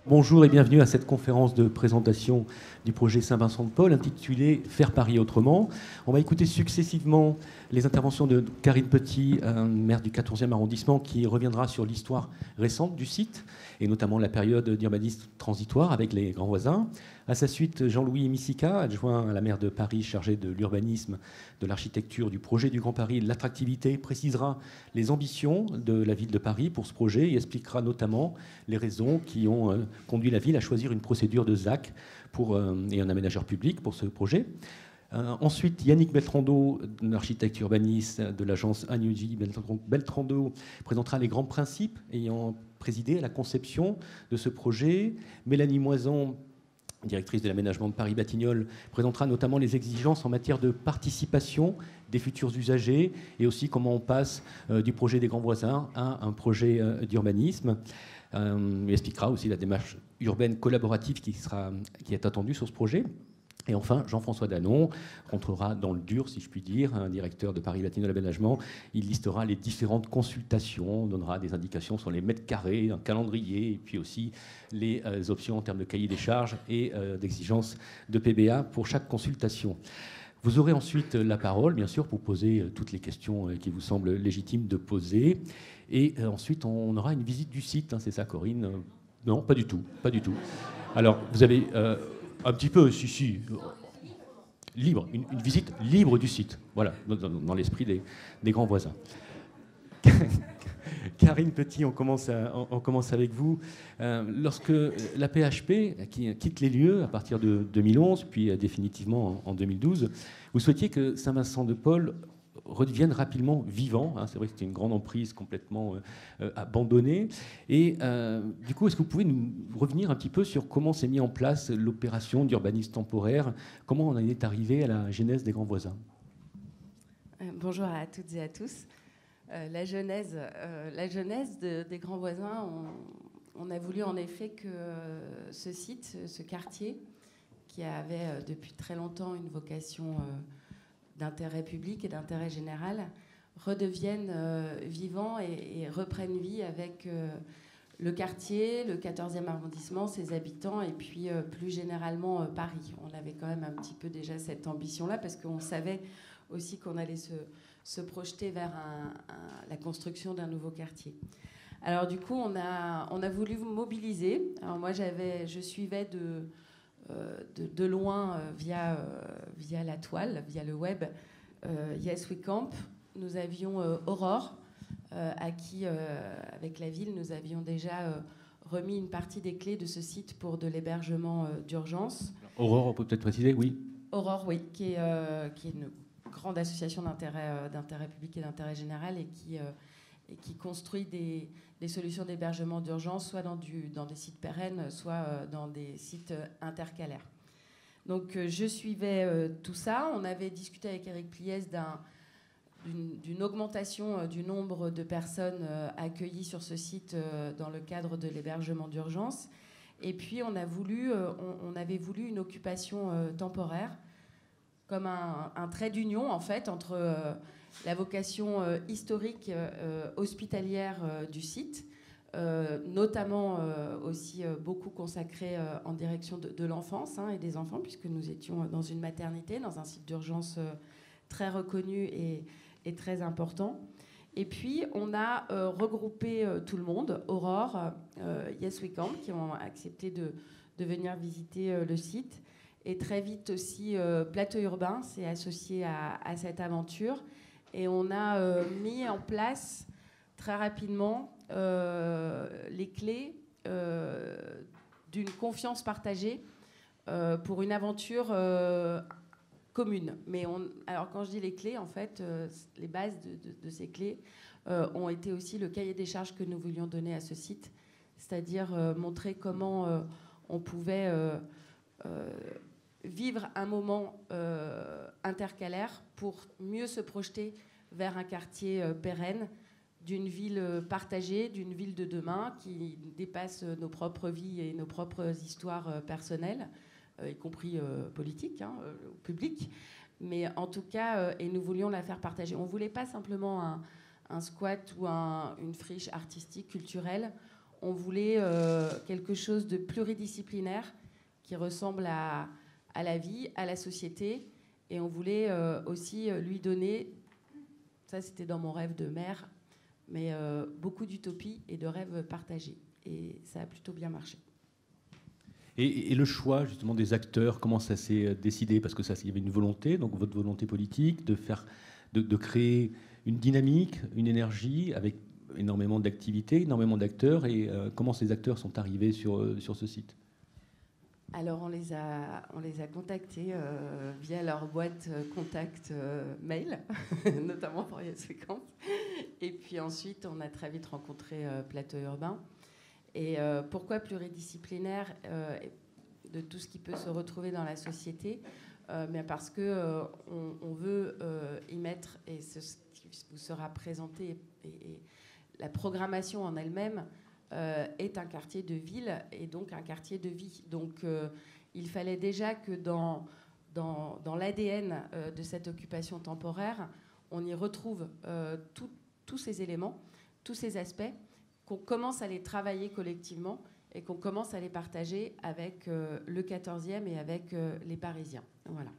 Bonjour et bienvenue à cette conférence de présentation du projet Saint-Vincent-de-Paul intitulée « Faire Paris autrement ». On va écouter successivement les interventions de Karine Petit, maire du 14e arrondissement, qui reviendra sur l'histoire récente du site, et notamment la période d'urbanisme transitoire avec les grands voisins. À sa suite, Jean-Louis Missika, adjoint à la maire de Paris chargé de l'urbanisme, de l'architecture, du projet du Grand Paris et de l'attractivité, précisera les ambitions de la ville de Paris pour ce projet et expliquera notamment les raisons qui ont conduit la ville à choisir une procédure de ZAC et un aménageur public pour ce projet. Ensuite, Yannick Beltrando, architecte urbaniste de l'agence Agnuji Beltrando, présentera les grands principes ayant présidé à la conception de ce projet. Mélanie Moison, directrice de l'aménagement de Paris-Batignolles, présentera notamment les exigences en matière de participation des futurs usagers et aussi comment on passe du projet des grands voisins à un projet d'urbanisme. Il expliquera aussi la démarche urbaine collaborative qui est attendue sur ce projet. Et enfin, Jean-François Danon rentrera dans le dur, si je puis dire, un directeur de Paris-Batignolles Aménagement. Il listera les différentes consultations, donnera des indications sur les mètres carrés, un calendrier, et puis aussi les options en termes de cahier des charges et d'exigences de PBA pour chaque consultation. Vous aurez ensuite la parole, bien sûr, pour poser toutes les questions qui vous semblent légitimes de poser. Et ensuite, on aura une visite du site, hein, c'est ça, Corinne? Non, pas du tout, pas du tout. Alors, vous avez... un petit peu, si. Libre, une visite libre du site. Voilà, dans l'esprit des grands voisins. Karine Petit, on commence avec vous. Lorsque la PHP quitte les lieux à partir de 2011, puis définitivement en 2012, vous souhaitiez que Saint-Vincent-de-Paul redeviennent rapidement vivants. C'est vrai que c'était une grande emprise complètement abandonnée. Et du coup, est-ce que vous pouvez nous revenir un petit peu sur comment s'est mis en place l'opération d'urbanisme temporaire? Comment on en est arrivé à la genèse des grands voisins? Bonjour à toutes et à tous. La genèse des grands voisins, on a voulu en effet que ce site, ce quartier, qui avait depuis très longtemps une vocation d'intérêt public et d'intérêt général, redeviennent vivants et reprennent vie avec le quartier, le 14e arrondissement, ses habitants, et puis plus généralement Paris. On avait quand même un petit peu déjà cette ambition-là, parce qu'on savait aussi qu'on allait se projeter vers la construction d'un nouveau quartier. Alors du coup, on a voulu mobiliser. Alors moi, je suivais de loin via la toile, via le web, Yes We Camp. Nous avions Aurore, à qui, avec la ville, nous avions déjà remis une partie des clés de ce site pour de l'hébergement d'urgence. Aurore, on peut peut-être préciser, oui. Aurore, oui, qui est une grande association d'intérêt public et d'intérêt général et qui construit des solutions d'hébergement d'urgence, soit dans des sites pérennes, soit dans des sites intercalaires. Donc je suivais tout ça. On avait discuté avec Éric Pliès d'une augmentation du nombre de personnes accueillies sur ce site dans le cadre de l'hébergement d'urgence. Et puis on avait voulu une occupation temporaire, comme un trait d'union en fait entre la vocation historique hospitalière du site, notamment aussi beaucoup consacrée en direction de l'enfance et des enfants, puisque nous étions dans une maternité, dans un site d'urgence très reconnu et très important. Et puis on a regroupé tout le monde, Aurore, Yes We Camp, qui ont accepté de venir visiter le site. Et très vite aussi, Plateau Urbain s'est associé à cette aventure. Et on a mis en place très rapidement les clés d'une confiance partagée pour une aventure commune. Mais alors quand je dis les clés, en fait, les bases de ces clés ont été aussi le cahier des charges que nous voulions donner à ce site, c'est-à-dire montrer comment on pouvait vivre un moment intercalaire pour mieux se projeter vers un quartier pérenne, d'une ville partagée, d'une ville de demain qui dépasse nos propres vies et nos propres histoires personnelles, y compris politiques, publiques. Mais en tout cas, et nous voulions la faire partager. On ne voulait pas simplement un squat ou une friche artistique, culturelle. on voulait quelque chose de pluridisciplinaire qui ressemble à la vie, à la société. Et on voulait aussi lui donner, ça c'était dans mon rêve de mère, mais beaucoup d'utopie et de rêves partagés. Et ça a plutôt bien marché. Et le choix justement des acteurs, comment ça s'est décidé? Parce que ça, il y avait une volonté, donc votre volonté politique, de créer une dynamique, une énergie avec énormément d'activités, énormément d'acteurs. Et comment ces acteurs sont arrivés sur ce site? Alors on les a contactés via leur boîte contact mail, notamment pour Yes We Camp. Et puis ensuite, on a très vite rencontré Plateau Urbain. Et pourquoi pluridisciplinaire de tout ce qui peut se retrouver dans la société? Mais parce qu'on veut y mettre, et ce qui vous sera présenté, et la programmation en elle-même est un quartier de ville et donc un quartier de vie. Donc il fallait déjà que dans l'ADN de cette occupation temporaire, on y retrouve tous ces éléments, tous ces aspects, qu'on commence à les travailler collectivement et qu'on commence à les partager avec le 14e et avec les Parisiens. Voilà.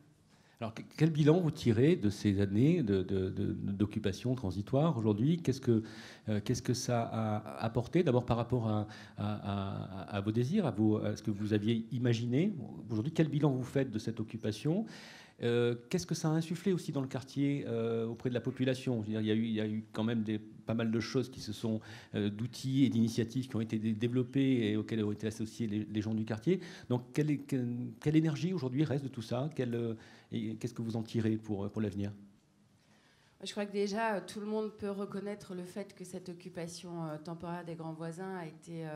Alors, quel bilan vous tirez de ces années d'occupation transitoire aujourd'hui? Qu'est-ce que ça a apporté, d'abord par rapport à vos désirs, à ce que vous aviez imaginé? Aujourd'hui, quel bilan vous faites de cette occupation? Qu'est-ce que ça a insufflé aussi dans le quartier auprès de la population? Je veux dire, il y a eu quand même pas mal de choses qui se sont, d'outils et d'initiatives qui ont été développés et auxquels ont été associés les gens du quartier. Donc, quelle énergie aujourd'hui reste de tout ça? Qu'est-ce que vous en tirez pour l'avenir? Je crois que déjà, tout le monde peut reconnaître le fait que cette occupation temporaire des grands voisins a été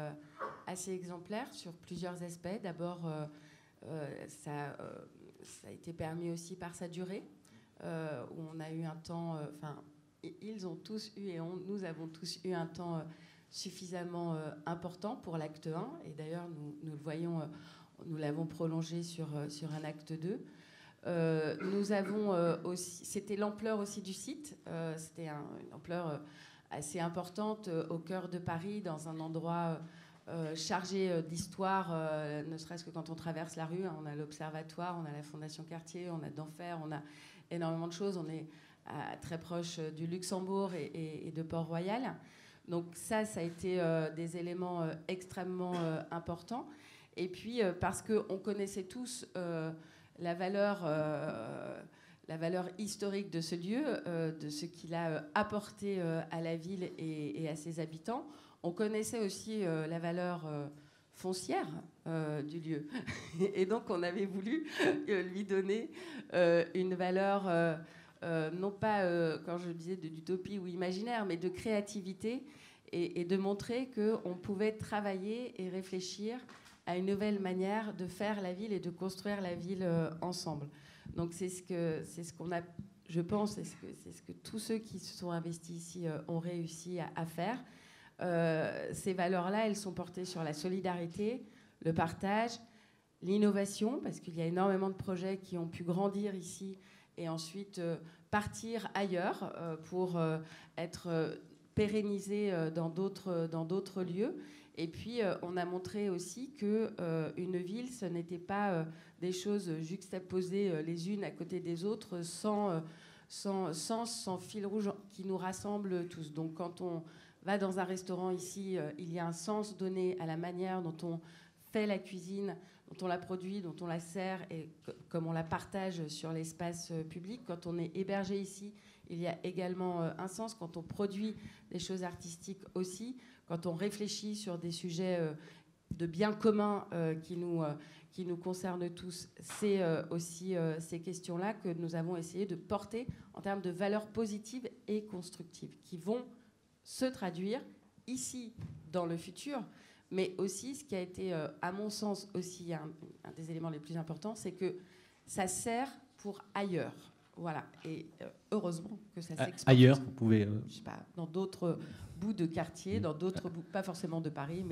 assez exemplaire sur plusieurs aspects. D'abord, ça a été permis aussi par sa durée, où on a eu un temps... ils ont tous eu, et nous avons tous eu un temps suffisamment important pour l'acte 1. Et d'ailleurs, nous le voyons, nous l'avons prolongé sur un acte 2. Nous avons aussi... C'était l'ampleur aussi du site. C'était une ampleur assez importante au cœur de Paris, dans un endroit... chargé d'histoire, ne serait-ce que quand on traverse la rue. On a l'Observatoire, on a la Fondation Cartier, on a d'Enfer, on a énormément de choses. On est très proche du Luxembourg et de Port-Royal. Donc ça a été des éléments extrêmement importants. Et puis parce qu'on connaissait tous la valeur historique de ce lieu, de ce qu'il a apporté à la ville et à ses habitants. On connaissait aussi la valeur foncière du lieu. Et donc, on avait voulu lui donner une valeur, non pas, quand je disais d'utopie ou imaginaire, mais de créativité et de montrer qu'on pouvait travailler et réfléchir à une nouvelle manière de faire la ville et de construire la ville ensemble. Donc, c'est ce qu'on a, je pense, c'est ce que tous ceux qui se sont investis ici ont réussi à faire. Ces valeurs-là, elles sont portées sur la solidarité, le partage, l'innovation, parce qu'il y a énormément de projets qui ont pu grandir ici et ensuite partir ailleurs pour être pérennisés dans d'autres lieux. Et puis, on a montré aussi qu'une ville, ce n'était pas des choses juxtaposées les unes à côté des autres sans fil rouge qui nous rassemble tous. Donc, quand on va dans un restaurant ici, il y a un sens donné à la manière dont on fait la cuisine, dont on la produit, dont on la sert et comme on la partage sur l'espace public. Quand on est hébergé ici, il y a également un sens. Quand on produit des choses artistiques aussi, quand on réfléchit sur des sujets de bien commun qui nous concernent tous, c'est aussi ces questions-là que nous avons essayé de porter en termes de valeurs positives et constructives qui vont se traduire ici dans le futur, mais aussi ce qui a été, à mon sens, aussi un des éléments les plus importants, c'est que ça sert pour ailleurs. Voilà. Et heureusement que ça s'exporte. Ailleurs, vous pouvez... Je sais pas, dans d'autres bouts de quartier, dans d'autres bouts, pas forcément de Paris,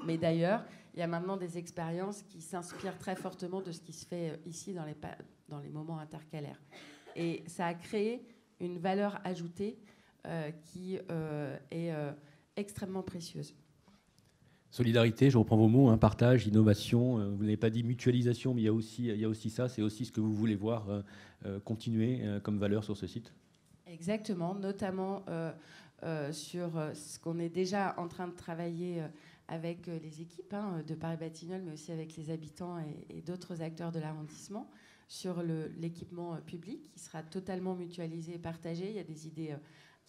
mais d'ailleurs. Il y a maintenant des expériences qui s'inspirent très fortement de ce qui se fait ici dans les moments intercalaires. Et ça a créé une valeur ajoutée qui est extrêmement précieuse. Solidarité, je reprends vos mots, hein, partage, innovation. Vous n'avez pas dit mutualisation, mais il y a aussi ça. C'est aussi ce que vous voulez voir continuer comme valeur sur ce site. Exactement, notamment sur ce qu'on est déjà en train de travailler avec les équipes de Paris-Batignolles, mais aussi avec les habitants et d'autres acteurs de l'arrondissement, sur l'équipement public qui sera totalement mutualisé et partagé. Il y a des idées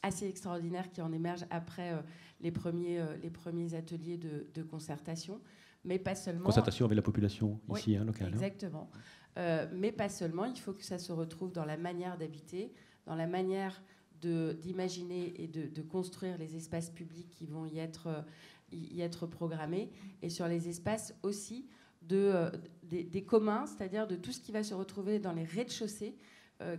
assez extraordinaires qui en émergent après les premiers ateliers de concertation, mais pas seulement. Concertation avec la population ici, oui, locale. Exactement. Mais pas seulement, il faut que ça se retrouve dans la manière d'habiter, dans la manière d'imaginer et de construire les espaces publics qui vont y être programmés, et sur les espaces aussi des communs, c'est-à-dire de tout ce qui va se retrouver dans les rez-de-chaussée,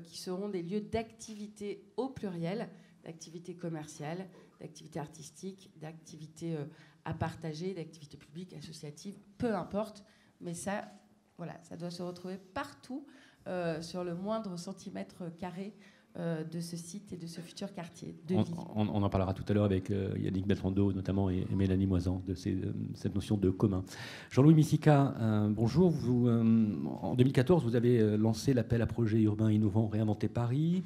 qui seront des lieux d'activité au pluriel, d'activités commerciales, d'activités artistiques, d'activités à partager, d'activités publiques, associatives, peu importe, mais ça, voilà, ça doit se retrouver partout sur le moindre centimètre carré de ce site et de ce futur quartier de vie. On en parlera tout à l'heure avec Yannick Beltrando notamment et Mélanie Moisan de cette notion de commun. Jean-Louis Missika, bonjour. Vous, en 2014, vous avez lancé l'appel à projets urbains innovants Réinventer Paris,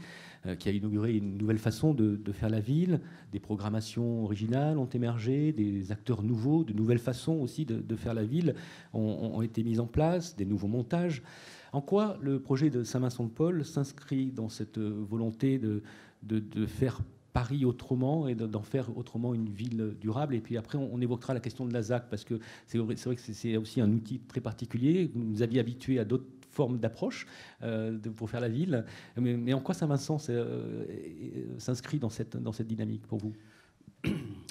qui a inauguré une nouvelle façon de faire la ville. Des programmations originales ont émergé, des acteurs nouveaux, de nouvelles façons aussi de faire la ville ont été mises en place, des nouveaux montages. En quoi le projet de Saint-Vincent-de-Paul s'inscrit dans cette volonté de faire Paris autrement et d'en faire autrement une ville durable? Et puis après, on évoquera la question de la ZAC, parce que c'est vrai que c'est aussi un outil très particulier. Vous nous aviez habitués à d'autres formes d'approche pour faire la ville. Mais en quoi Saint-Vincent s'inscrit dans cette dynamique pour vous?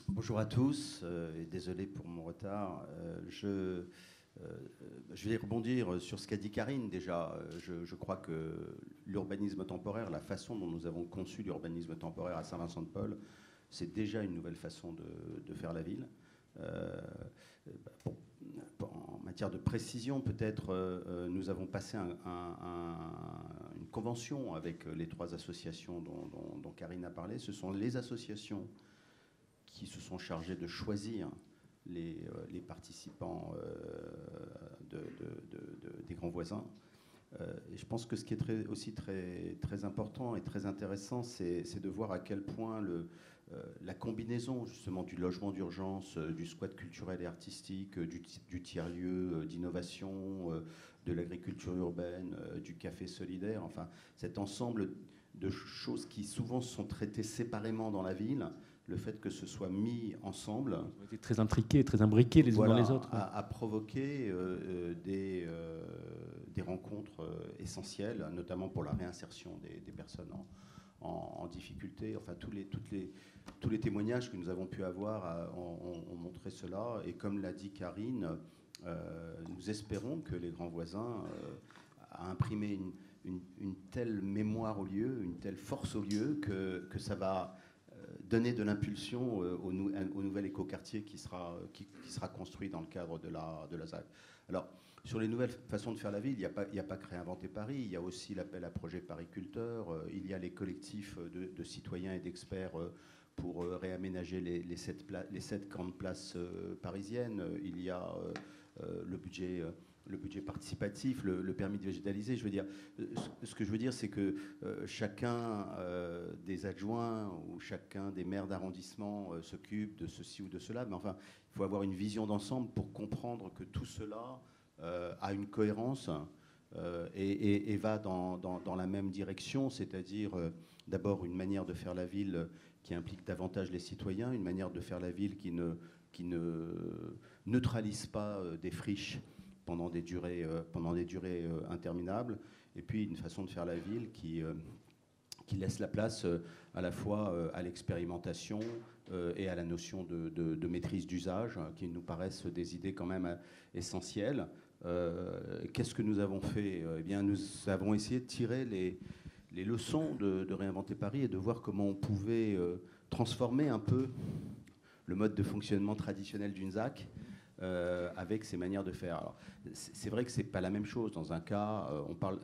Bonjour à tous, et désolé pour mon retard. Je vais rebondir sur ce qu'a dit Karine déjà. Je crois que l'urbanisme temporaire, la façon dont nous avons conçu l'urbanisme temporaire à Saint-Vincent-de-Paul, c'est déjà une nouvelle façon de faire la ville. En matière de précision, peut-être, nous avons passé une convention avec les 3 associations dont Karine a parlé. Ce sont les associations qui se sont chargées de choisir les participants des grands voisins. Et je pense que ce qui est aussi très important et très intéressant, c'est de voir à quel point la combinaison justement du logement d'urgence, du squat culturel et artistique, du tiers-lieu, d'innovation, de l'agriculture urbaine, du café solidaire, enfin cet ensemble de choses qui souvent sont traitées séparément dans la ville, le fait que ce soit mis ensemble, très intriqués, très imbriqués les uns dans les autres, a provoqué des rencontres essentielles, notamment pour la réinsertion des personnes en difficulté. Enfin, tous les témoignages que nous avons pu avoir ont montré cela. Et comme l'a dit Karine, nous espérons que les grands voisins a imprimé une telle mémoire au lieu, une telle force au lieu, que ça va donner de l'impulsion au nouvel écoquartier qui sera construit dans le cadre de la ZAC. Alors, sur les nouvelles façons de faire la ville, il n'y a pas que Réinventer Paris, il y a aussi l'appel à projet Pariculteur, il y a les collectifs de citoyens et d'experts pour réaménager les 7 grandes places parisiennes, il y a le budget participatif, le permis de végétaliser. Ce que je veux dire, c'est que chacun des adjoints ou chacun des maires d'arrondissement s'occupe de ceci ou de cela. Mais enfin, il faut avoir une vision d'ensemble pour comprendre que tout cela a une cohérence et va dans la même direction, c'est-à-dire d'abord une manière de faire la ville qui implique davantage les citoyens, une manière de faire la ville qui ne neutralise pas des friches pendant des durées interminables, et puis une façon de faire la ville qui laisse la place à la fois à l'expérimentation et à la notion de maîtrise d'usage, qui nous paraissent des idées quand même essentielles. Qu'est-ce que nous avons fait? Eh bien, nous avons essayé de tirer les leçons de Réinventer Paris et de voir comment on pouvait transformer un peu le mode de fonctionnement traditionnel d'une ZAC avec ses manières de faire. Alors, c'est vrai que c'est pas la même chose. Dans un cas, on parle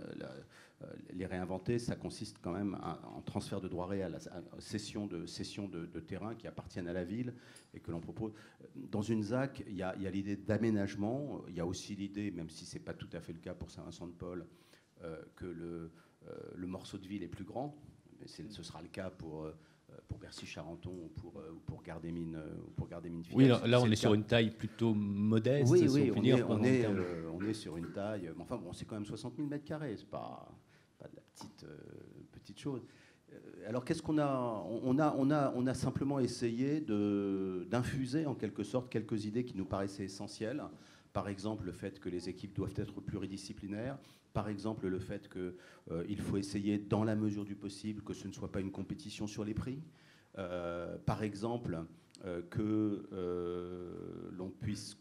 les réinventer, ça consiste quand même en transfert de droits réels, cession de terrain qui appartiennent à la ville et que l'on propose. Dans une ZAC, il y a l'idée d'aménagement, il y a aussi l'idée, même si c'est pas tout à fait le cas pour Saint-Vincent-de-Paul, que le morceau de ville est plus grand. Mais ce sera le cas pour Bercy-Charenton ou pour Gardémine. Oui, là on est sur une taille plutôt modeste. Oui, si on peut dire, on est sur une taille. Enfin bon, c'est quand même 60 000 mètres carrés. C'est pas de la petite chose. Alors qu'est-ce qu'on a on a simplement essayé d'infuser en quelque sorte quelques idées qui nous paraissaient essentielles. Par exemple, le fait que les équipes doivent être pluridisciplinaires. Par exemple, le fait qu'il faut essayer, dans la mesure du possible, que ce ne soit pas une compétition sur les prix. Par exemple, que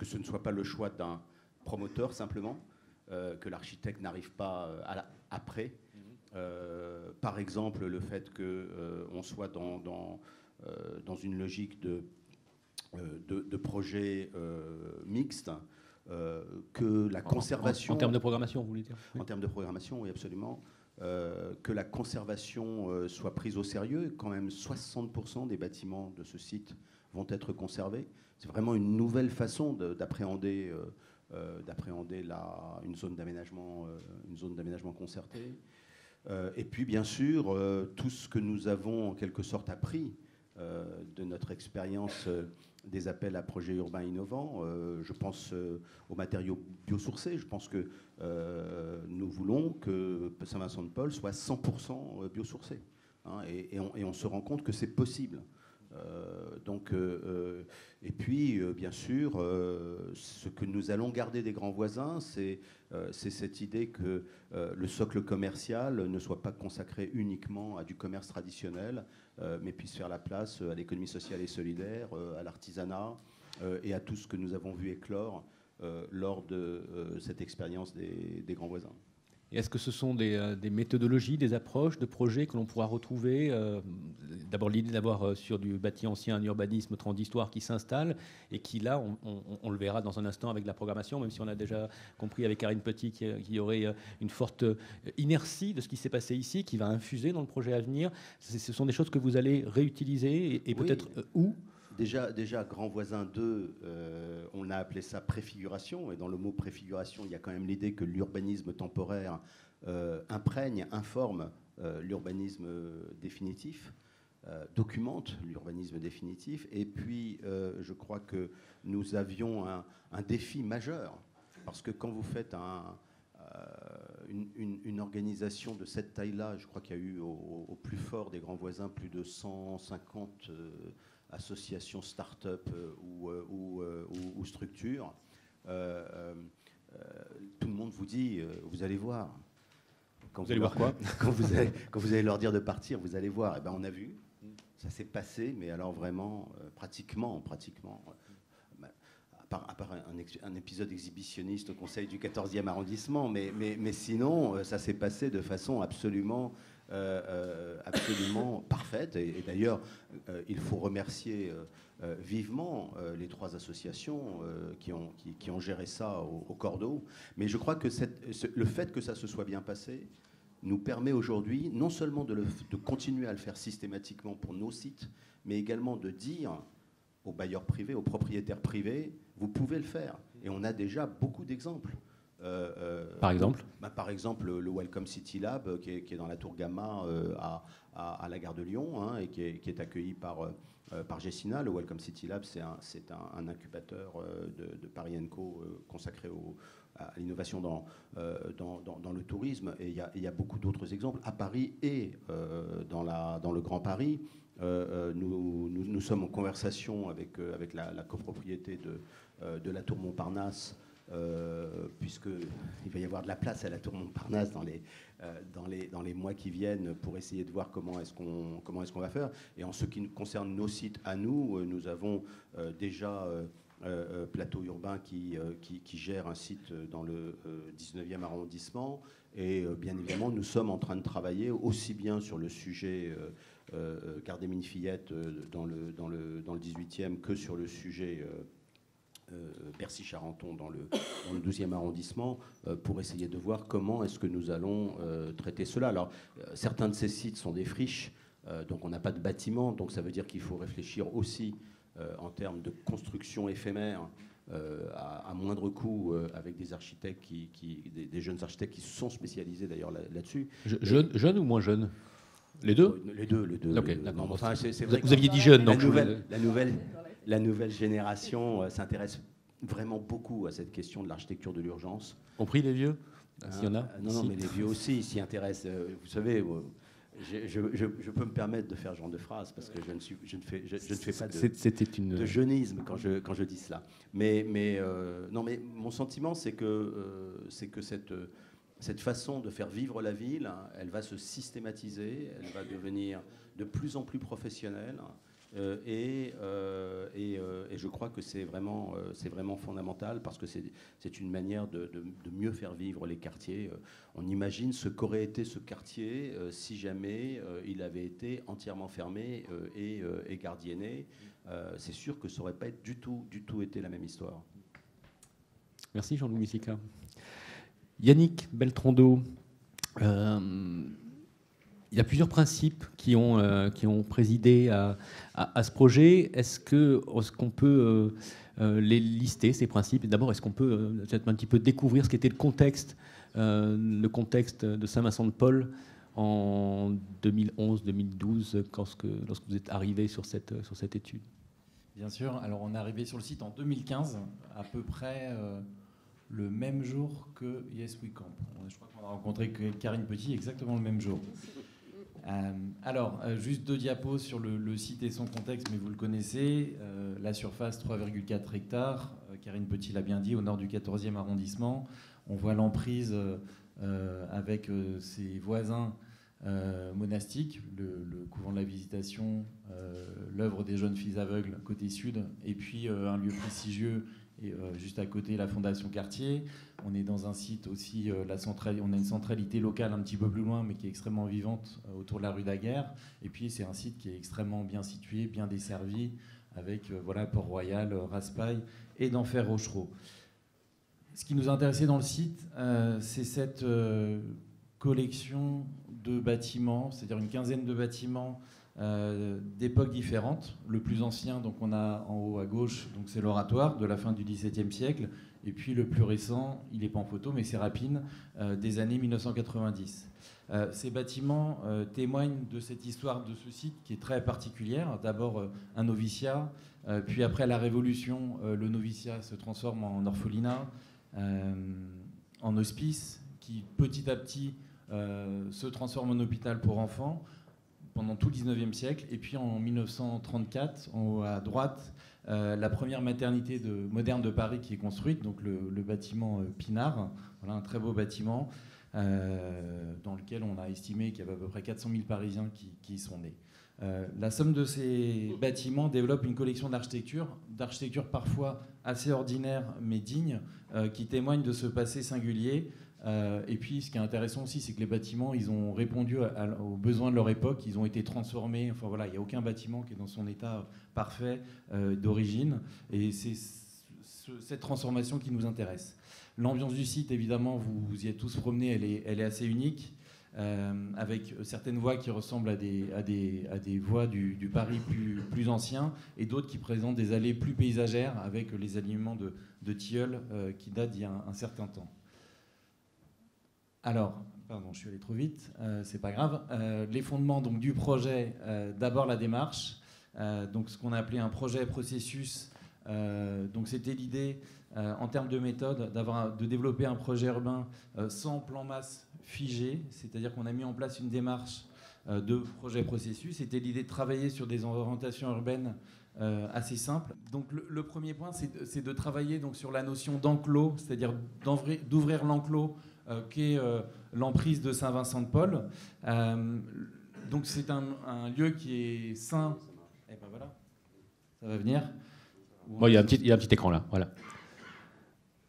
ce ne soit pas le choix d'un promoteur simplement, que l'architecte n'arrive pas après. Par exemple, le fait qu'on soit dans une logique de projet mixte. Que la conservation... En termes de programmation, vous voulez dire? En termes de programmation, oui, absolument. Que la conservation soit prise au sérieux. Quand même, 60% des bâtiments de ce site vont être conservés. C'est vraiment une nouvelle façon d'appréhender une zone d'aménagement concertée. Et puis, bien sûr, tout ce que nous avons en quelque sorte appris de notre expérience des appels à projets urbains innovants. Je pense aux matériaux biosourcés. Je pense que nous voulons que Saint-Vincent-de-Paul soit 100% biosourcé. Hein, et on se rend compte que c'est possible. Et puis, bien sûr, ce que nous allons garder des grands voisins, c'est cette idée que le socle commercial ne soit pas consacré uniquement à du commerce traditionnel, mais puisse faire la place à l'économie sociale et solidaire, à l'artisanat et à tout ce que nous avons vu éclore lors de cette expérience des grands voisins. Et est-ce que ce sont des méthodologies, des approches, de projets que l'on pourra retrouver d'abord l'idée d'avoir sur du bâti ancien un urbanisme transitoire qui s'installe et qui là, on le verra dans un instant avec la programmation, même si on a déjà compris avec Karine Petit qu'il y aurait une forte inertie de ce qui s'est passé ici, qui va infuser dans le projet à venir. Ce sont des choses que vous allez réutiliser et peut-être où ? Déjà, Grand Voisin 2, on a appelé ça préfiguration, et dans le mot préfiguration, il y a quand même l'idée que l'urbanisme temporaire informe l'urbanisme définitif, documente l'urbanisme définitif, et puis je crois que nous avions un défi majeur, parce que quand vous faites une organisation de cette taille-là, je crois qu'il y a eu au plus fort des Grands Voisins plus de 150 associations start-up ou structures, tout le monde vous dit, vous allez voir. Vous allez voir quoi ? Quand vous allez leur dire de partir, vous allez voir. Eh ben, on a vu, ça s'est passé, mais alors vraiment, pratiquement, à part un épisode exhibitionniste au Conseil du 14e arrondissement, mais sinon, ça s'est passé de façon absolument parfaite. Et d'ailleurs, il faut remercier vivement les trois associations qui ont géré ça au cordeau. Mais je crois que le fait que ça se soit bien passé nous permet aujourd'hui non seulement de continuer à le faire systématiquement pour nos sites, mais également de dire aux bailleurs privés, aux propriétaires privés, vous pouvez le faire. Et on a déjà beaucoup d'exemples. Par exemple Par exemple, le Welcome City Lab, qui est dans la Tour Gamma à la gare de Lyon, hein, et qui est accueilli par Gessina. Le Welcome City Lab, c'est un incubateur de Paris & Co consacré à l'innovation dans le tourisme. Et il y a beaucoup d'autres exemples. À Paris et dans le Grand Paris, nous sommes en conversation avec la copropriété de la Tour Montparnasse, puisqu'il va y avoir de la place à la Tour Montparnasse dans les mois qui viennent pour essayer de voir comment est-ce qu'on va faire. Et en ce qui concerne nos sites à nous, nous avons déjà Plateau Urbain qui gère un site dans le 19e arrondissement. Et bien évidemment, nous sommes en train de travailler aussi bien sur le sujet Gardémine-Fillette dans le 18e que sur le sujet Bercy-Charenton dans le 12e arrondissement pour essayer de voir comment est-ce que nous allons traiter cela. Alors, certains de ces sites sont des friches, donc on n'a pas de bâtiment, donc ça veut dire qu'il faut réfléchir aussi en termes de construction éphémère à moindre coût avec des architectes, des jeunes architectes qui sont spécialisés d'ailleurs là-dessus. Jeune ou moins jeune? Les deux? Les deux. Ok, d'accord. Enfin, c'est vrai vous aviez dit jeune, donc la nouvelle génération s'intéresse vraiment beaucoup à cette question de l'architecture de l'urgence. Compris les vieux, s'il y en a? Non, mais les vieux aussi s'y intéressent. Vous savez, je peux me permettre de faire ce genre de phrase parce que je ne fais pas de jeunisme quand je dis cela. Mais mon sentiment, c'est que cette façon de faire vivre la ville, elle va se systématiser, elle va devenir de plus en plus professionnelle. Et je crois que c'est vraiment fondamental parce que c'est une manière de mieux faire vivre les quartiers. On imagine ce qu'aurait été ce quartier si jamais il avait été entièrement fermé et gardienné. C'est sûr que ça n'aurait pas du tout été la même histoire. Merci Jean-Louis Messica. Yannick Beltrando. Il y a plusieurs principes qui ont présidé à ce projet. Est-ce qu'on peut les lister, ces principes? D'abord, est-ce qu'on peut peut-être un petit peu découvrir ce qu'était le contexte de Saint-Vincent-de-Paul en 2011-2012, lorsque vous êtes arrivé sur cette étude? Bien sûr. Alors, on est arrivé sur le site en 2015, à peu près le même jour que Yes We Camp. Je crois qu'on a rencontré Karine Petit exactement le même jour. Alors, juste 2 diapos sur le site et son contexte, mais vous le connaissez. La surface, 3,4 hectares. Karine Petit l'a bien dit, au nord du 14e arrondissement. On voit l'emprise avec ses voisins monastiques, le couvent de la Visitation, l'œuvre des jeunes filles aveugles côté sud, et puis un lieu prestigieux et juste à côté la Fondation Cartier. On est dans un site aussi, on a une centralité locale un petit peu plus loin, mais qui est extrêmement vivante autour de la rue Daguerre. Et puis c'est un site qui est extrêmement bien situé, bien desservi, avec Port-Royal, Raspail et d'Enfer Rochereau. Ce qui nous a intéressé dans le site, c'est cette collection de bâtiments, c'est-à-dire une quinzaine de bâtiments d'époques différentes. Le plus ancien, donc on a en haut à gauche, donc c'est l'oratoire de la fin du XVIIe siècle, et puis le plus récent, il n'est pas en photo, mais c'est Rapine, des années 1990. Ces bâtiments témoignent de cette histoire de ce site qui est très particulière. D'abord un noviciat, puis après la Révolution, le noviciat se transforme en orphelinat, en hospice, qui petit à petit se transforme en hôpital pour enfants pendant tout le 19e siècle. Et puis en 1934, en haut à droite, la première maternité moderne de Paris qui est construite, donc le bâtiment Pinard. Voilà, un très beau bâtiment dans lequel on a estimé qu'il y avait à peu près 400 000 Parisiens qui y sont nés. La somme de ces bâtiments développe une collection d'architecture parfois assez ordinaire mais digne, qui témoigne de ce passé singulier. Et puis, ce qui est intéressant aussi, c'est que les bâtiments, ils ont répondu aux besoins de leur époque. Ils ont été transformés. Enfin voilà, il n'y a aucun bâtiment qui est dans son état parfait d'origine. Et c'est cette transformation qui nous intéresse. L'ambiance du site, évidemment, vous y êtes tous promenés, elle est assez unique, avec certaines voies qui ressemblent à des voies du Paris plus ancien, et d'autres qui présentent des allées plus paysagères, avec les alignements de tilleuls qui datent d'il y a un certain temps. Alors, pardon, je suis allé trop vite, c'est pas grave. Les fondements donc, du projet, d'abord la démarche, donc ce qu'on a appelé un projet processus. Donc c'était l'idée, en termes de méthode, de développer un projet urbain sans plan masse figé, c'est-à-dire qu'on a mis en place une démarche de projet processus. C'était l'idée de travailler sur des orientations urbaines assez simples. Donc le premier point, c'est de travailler donc, sur la notion d'enclos, c'est-à-dire d'ouvrir l'enclos qu'est l'emprise de Saint-Vincent-de-Paul. Donc c'est un lieu qui est sain. Et ben voilà, ça va venir. Bon, il y a un petit écran là, voilà.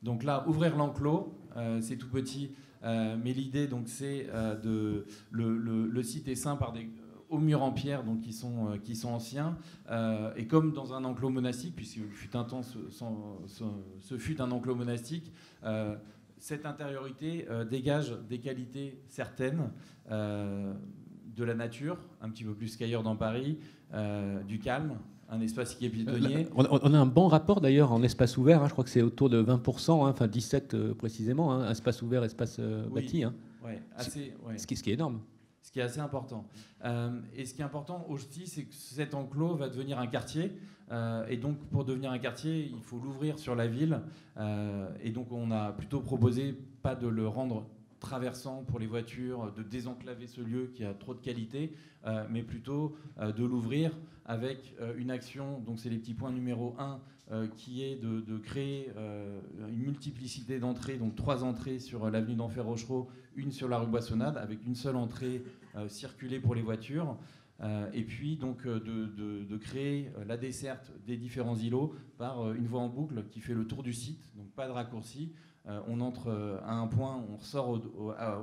Donc là, ouvrir l'enclos, c'est tout petit, mais l'idée donc c'est le site est sain aux murs en pierre, donc qui sont anciens, et comme dans un enclos monastique, puisque fut un temps ce fut un enclos monastique, cette intériorité dégage des qualités certaines de la nature, un petit peu plus qu'ailleurs dans Paris, du calme, un espace qui est piétonnier. On a un bon rapport d'ailleurs en espace ouvert, hein, je crois que c'est autour de 20%, hein, enfin 17 précisément, hein, espace ouvert, espace bâti. Hein. Ouais, ce qui est énorme. Ce qui est assez important. Et ce qui est important aussi, c'est que cet enclos va devenir un quartier. Et donc, pour devenir un quartier, il faut l'ouvrir sur la ville. Et donc, on a plutôt proposé pas de le rendre traversant pour les voitures, de désenclaver ce lieu qui a trop de qualité, mais plutôt de l'ouvrir avec une action, donc c'est les petits points numéro 1, qui est de créer une multiplicité d'entrées, donc 3 entrées sur l'avenue d'Enfer Rochereau, une sur la rue Boissonnade, avec une seule entrée circulée pour les voitures, et puis donc de créer la desserte des différents îlots par une voie en boucle qui fait le tour du site, donc pas de raccourci. On entre à un point, on ressort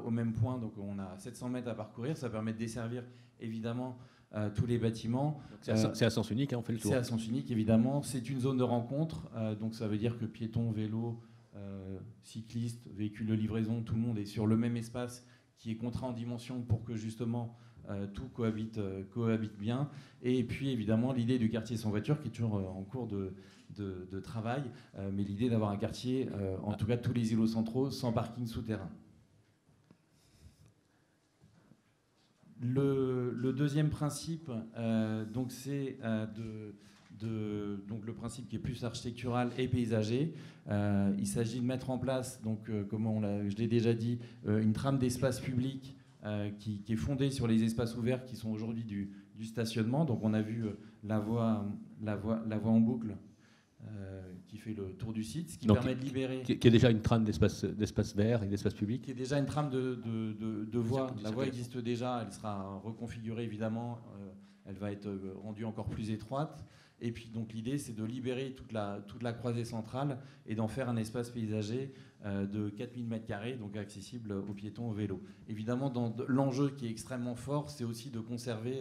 au même point, donc on a 700 mètres à parcourir. Ça permet de desservir évidemment tous les bâtiments. C'est à sens unique, hein, on fait le tour. C'est à sens unique, évidemment. C'est une zone de rencontre, donc ça veut dire que piétons, vélos, cyclistes, véhicules de livraison, tout le monde est sur le même espace qui est contraint en dimension pour que justement tout cohabite bien. Et puis évidemment l'idée du quartier sans voiture qui est toujours en cours de travail, mais l'idée d'avoir un quartier, en tout cas tous les îlots centraux, sans parking souterrain. Le deuxième principe, donc c'est donc le principe qui est plus architectural et paysager. Il s'agit de mettre en place, donc, je l'ai déjà dit, une trame d'espace public qui est fondée sur les espaces ouverts qui sont aujourd'hui du stationnement. Donc on a vu la voie en boucle qui fait le tour du site, ce qui permet de libérer... Qui est déjà une trame d'espace vert et d'espace public. Qui est déjà une trame de voie. La voie existe déjà, elle sera reconfigurée évidemment, elle va être rendue encore plus étroite. Et puis donc l'idée c'est de libérer toute la croisée centrale et d'en faire un espace paysager de 4000 m², donc accessible aux piétons, aux vélos. Évidemment, l'enjeu qui est extrêmement fort, c'est aussi de conserver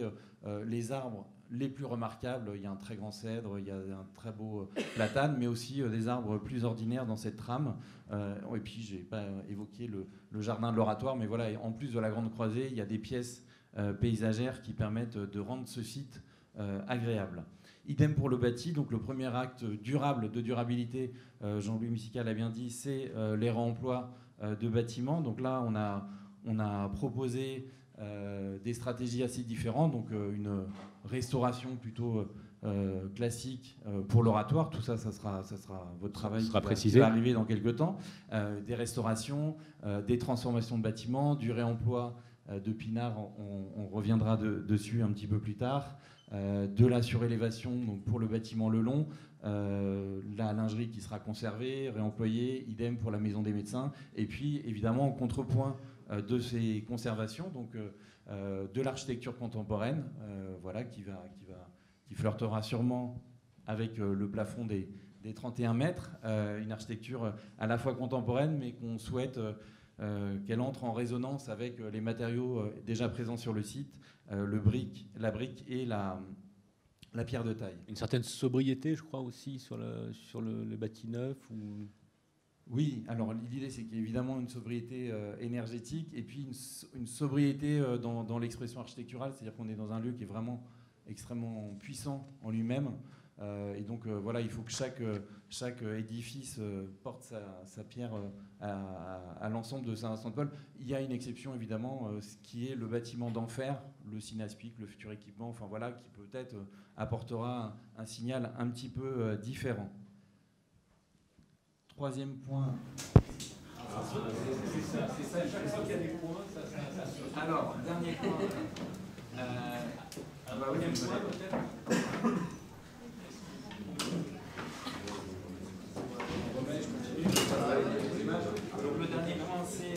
les arbres les plus remarquables. Il y a un très grand cèdre, il y a un très beau platane, mais aussi des arbres plus ordinaires dans cette trame. Et puis, je n'ai pas évoqué le jardin de l'Oratoire, mais voilà, en plus de la grande croisée, il y a des pièces paysagères qui permettent de rendre ce site agréable. Idem pour le bâti, donc le premier acte durable de durabilité, Jean-Louis Missica l'a bien dit, c'est les réemplois de bâtiments. Donc là, on a proposé des stratégies assez différentes, donc une restauration plutôt classique pour l'Oratoire. Tout ça, ça sera votre travail qui va arriver dans quelques temps. Des restaurations, des transformations de bâtiments, du réemploi de pinards, on reviendra dessus un petit peu plus tard. De la surélévation donc pour le bâtiment Le Long, la lingerie qui sera conservée, réemployée, idem pour la maison des médecins, et puis évidemment en contrepoint de ces conservations, donc de l'architecture contemporaine, voilà, qui flirtera sûrement avec le plafond des 31 mètres, une architecture à la fois contemporaine, mais qu'on souhaite qu'elle entre en résonance avec les matériaux déjà présents sur le site, la brique et la pierre de taille. Une certaine sobriété, je crois, aussi sur le bâti neuf ou... Oui, alors l'idée c'est qu'il y ait évidemment une sobriété énergétique et puis une sobriété dans l'expression architecturale, c'est-à-dire qu'on est dans un lieu qui est vraiment extrêmement puissant en lui-même. Et donc voilà, il faut que chaque édifice porte sa pierre à l'ensemble de Saint-Vincent-de-Paul. Il y a une exception évidemment, ce qui est le bâtiment d'Enfer, le Synaspic, le futur équipement, enfin voilà, qui peut-être apportera un signal un petit peu différent. Troisième point. C'est ça, chaque fois qu'il y a des points, ça. Alors, dernier point. Deuxième point peut-être. Donc le dernier point, c'est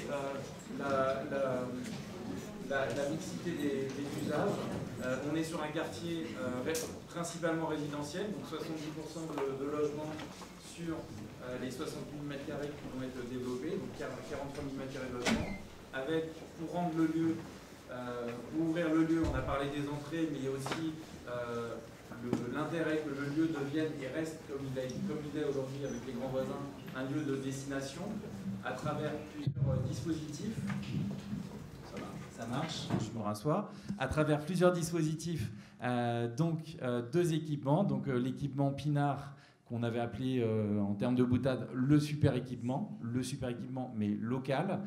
la mixité des usages. On est sur un quartier principalement résidentiel, donc 70% de logements sur les 60 000 m² qui vont être développés, donc 43 000 m² de logement, avec, pour rendre le lieu pour ouvrir le lieu, on a parlé des entrées, mais il y a aussi l'intérêt que le lieu devienne et reste comme il est aujourd'hui avec les grands voisins, un lieu de destination à travers plusieurs dispositifs. Ça marche, je me rassois. À travers plusieurs dispositifs, donc 2 équipements. Donc l'équipement Pinard, qu'on avait appelé en termes de boutade le super équipement mais local,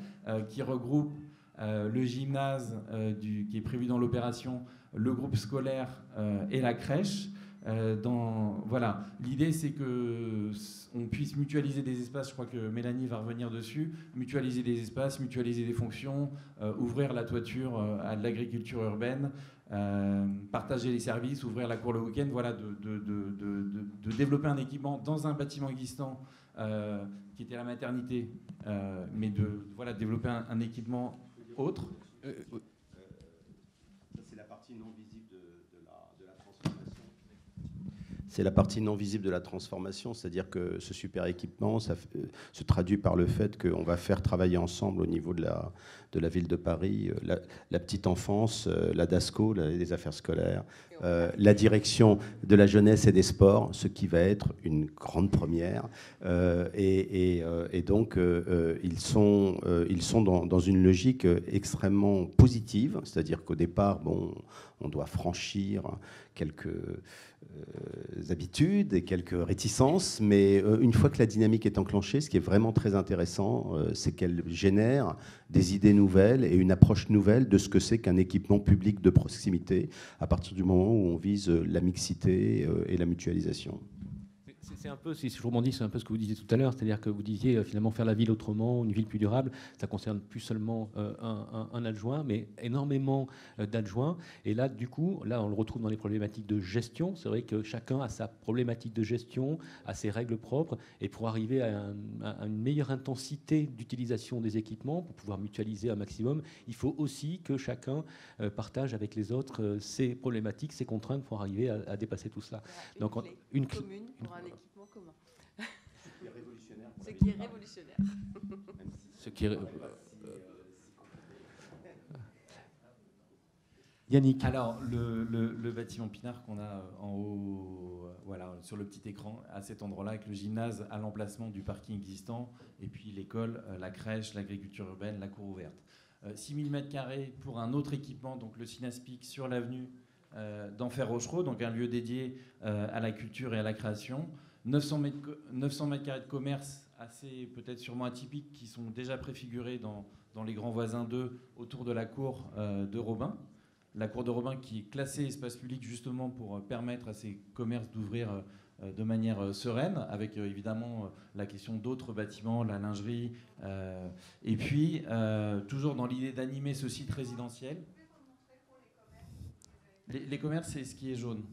qui regroupe le gymnase qui est prévu dans l'opération, le groupe scolaire et la crèche. Voilà. L'idée, c'est qu'on puisse mutualiser des espaces, je crois que Mélanie va revenir dessus, mutualiser des espaces, mutualiser des fonctions, ouvrir la toiture à de l'agriculture urbaine, partager les services, ouvrir la cour le week-end, voilà, de développer un équipement dans un bâtiment existant qui était la maternité, mais de développer un équipement autre. C'est la partie non visible de la transformation. C'est la partie non visible de la transformation, c'est-à-dire que ce super équipement, ça se traduit par le fait qu'on va faire travailler ensemble au niveau de la ville de Paris, la petite enfance, la DASCO, les affaires scolaires, la direction de la jeunesse et des sports, ce qui va être une grande première. Et donc, ils sont dans une logique extrêmement positive, c'est-à-dire qu'au départ, on doit franchir quelques habitudes et quelques réticences, mais une fois que la dynamique est enclenchée, ce qui est vraiment très intéressant, c'est qu'elle génère des idées nouvelles et une approche nouvelle de ce que c'est qu'un équipement public de proximité, à partir du moment où on vise la mixité et la mutualisation. C'est un peu, si je rebondis, c'est un peu ce que vous disiez tout à l'heure, c'est-à-dire que vous disiez finalement faire la ville autrement, une ville plus durable, ça concerne plus seulement un adjoint, mais énormément d'adjoints. Et là, du coup, on le retrouve dans les problématiques de gestion. C'est vrai que chacun a sa problématique de gestion, a ses règles propres, et pour arriver à une meilleure intensité d'utilisation des équipements, pour pouvoir mutualiser un maximum, il faut aussi que chacun partage avec les autres ses problématiques, ses contraintes pour arriver à dépasser tout cela. Donc une commune pour un équipement commun. Ce qui est révolutionnaire. Ce qui est Yannick. Alors, le bâtiment Pinard qu'on a en haut, sur le petit écran, à cet endroit-là, avec le gymnase à l'emplacement du parking existant, et puis l'école, la crèche, l'agriculture urbaine, la cour ouverte. 6000 m² pour un autre équipement, donc le Synaspic sur l'avenue d'Enfer Rochereau, donc un lieu dédié à la culture et à la création. 900 m² de commerce, assez peut-être sûrement atypiques, qui sont déjà préfigurés dans les grands voisins d'eux, autour de la cour de Robin. La cour de Robin qui est classée espace public justement pour permettre à ces commerces d'ouvrir de manière sereine, avec évidemment la question d'autres bâtiments, la lingerie, et puis toujours dans l'idée d'animer ce site résidentiel. Les commerces, c'est ce qui est jaune.